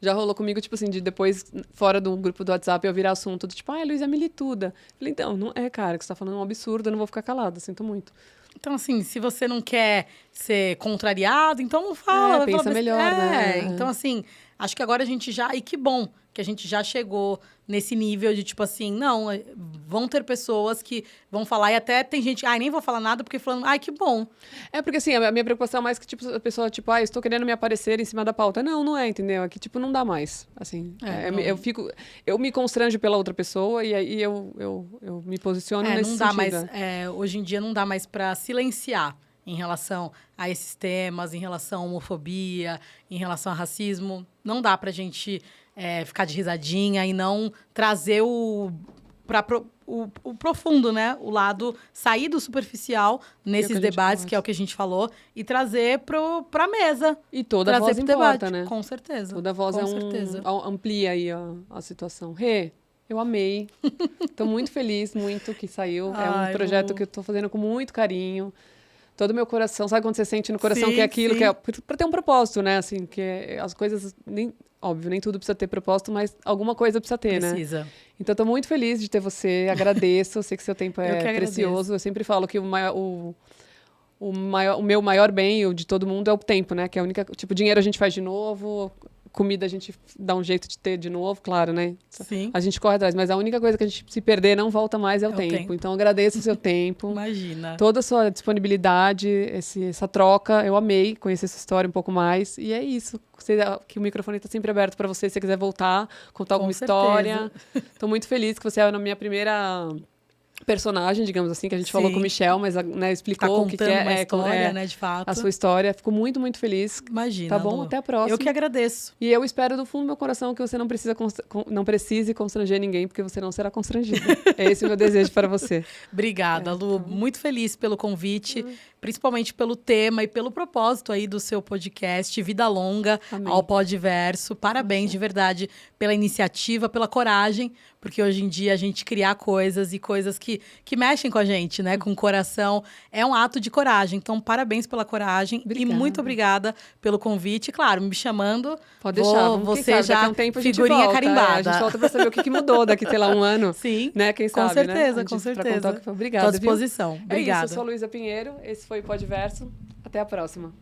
A: Já rolou comigo, tipo assim, de depois, fora do grupo do WhatsApp, eu virar assunto do tipo, a Luísa é milituda. Falei, então, não é, cara, que você tá falando um absurdo, eu não vou ficar calada, sinto muito.
B: Então, assim, se você não quer ser contrariado, então não fala.
A: Pensa melhor, né?
B: Então, assim, acho que agora a gente já... E que bom que a gente já chegou nesse nível de, tipo assim, não, vão ter pessoas que vão falar, e até tem gente, nem vou falar nada, porque falando, que bom.
A: Porque assim, a minha preocupação é mais que, tipo, a pessoa, tipo, estou querendo me aparecer em cima da pauta. Não é, entendeu? É que, tipo, não dá mais, assim. Eu me constranjo pela outra pessoa e aí eu me posiciono nesse sentido.
B: Não dá mais, hoje em dia não dá mais para silenciar em relação a esses temas, em relação à homofobia, em relação ao racismo. Não dá pra gente ficar de risadinha e não trazer o profundo, né? O lado, sair do superficial nesses debates, que é o que a gente falou, e trazer pra mesa.
A: E toda voz importa, né?
B: Com certeza.
A: Toda voz amplia aí a situação. Eu amei. Tô muito feliz, muito que saiu. É um projeto que eu tô fazendo com muito carinho. Todo o meu coração, sabe quando você sente no coração que é aquilo, que é pra ter um propósito, né? Assim, que as coisas, óbvio, nem tudo precisa ter propósito, mas alguma coisa precisa ter, né?
B: Precisa.
A: Então, tô muito feliz de ter você, agradeço, eu sei que seu tempo é precioso. Eu sempre falo que o meu maior bem, o de todo mundo, é o tempo, né? Que é a única... Tipo, dinheiro a gente faz de novo, comida a gente dá um jeito de ter de novo, claro, né?
B: Sim.
A: A gente corre atrás, mas a única coisa que a gente se perder não volta mais é o tempo.
B: tempo.
A: Então, agradeço o seu tempo.
B: Imagina.
A: Toda a sua disponibilidade, essa troca. Eu amei conhecer essa história um pouco mais. E é isso. Que o microfone está sempre aberto para você, se você quiser voltar, contar alguma história. Estou muito feliz que você é a minha primeira personagem, digamos assim, que a gente falou com o Michel, mas né, explicou o que é
B: uma história, né, de fato.
A: A sua história. Fico muito, muito feliz.
B: Imagina,
A: tá bom?
B: Lu.
A: Até a próxima.
B: Eu que agradeço.
A: E eu espero do fundo do meu coração que você não precise constranger ninguém, porque você não será constrangida. É esse o meu desejo para você.
B: Obrigada, Lu. Muito feliz pelo convite, principalmente pelo tema e pelo propósito aí do seu podcast, Vida Longa ao Podverso. Parabéns, de verdade, pela iniciativa, pela coragem, porque hoje em dia a gente criar coisas e coisas que mexem com a gente, né? Com o coração, é um ato de coragem. Então, parabéns pela coragem.
A: Obrigada.
B: E muito obrigada pelo convite. Claro, me chamando,
A: pode deixar.
B: Você já
A: daqui a um tempo
B: figurinha
A: volta,
B: carimbada.
A: A gente volta para saber o que mudou daqui, sei lá, um ano.
B: Sim,
A: né? Quem
B: com
A: sabe,
B: certeza,
A: né?
B: com certeza.
A: Contar o que foi. Obrigada,
B: Estou à disposição.
A: Viu?
B: Obrigada.
A: É isso, eu sou a Luísa Pinheiro. Esse foi o Podverso. Até a próxima.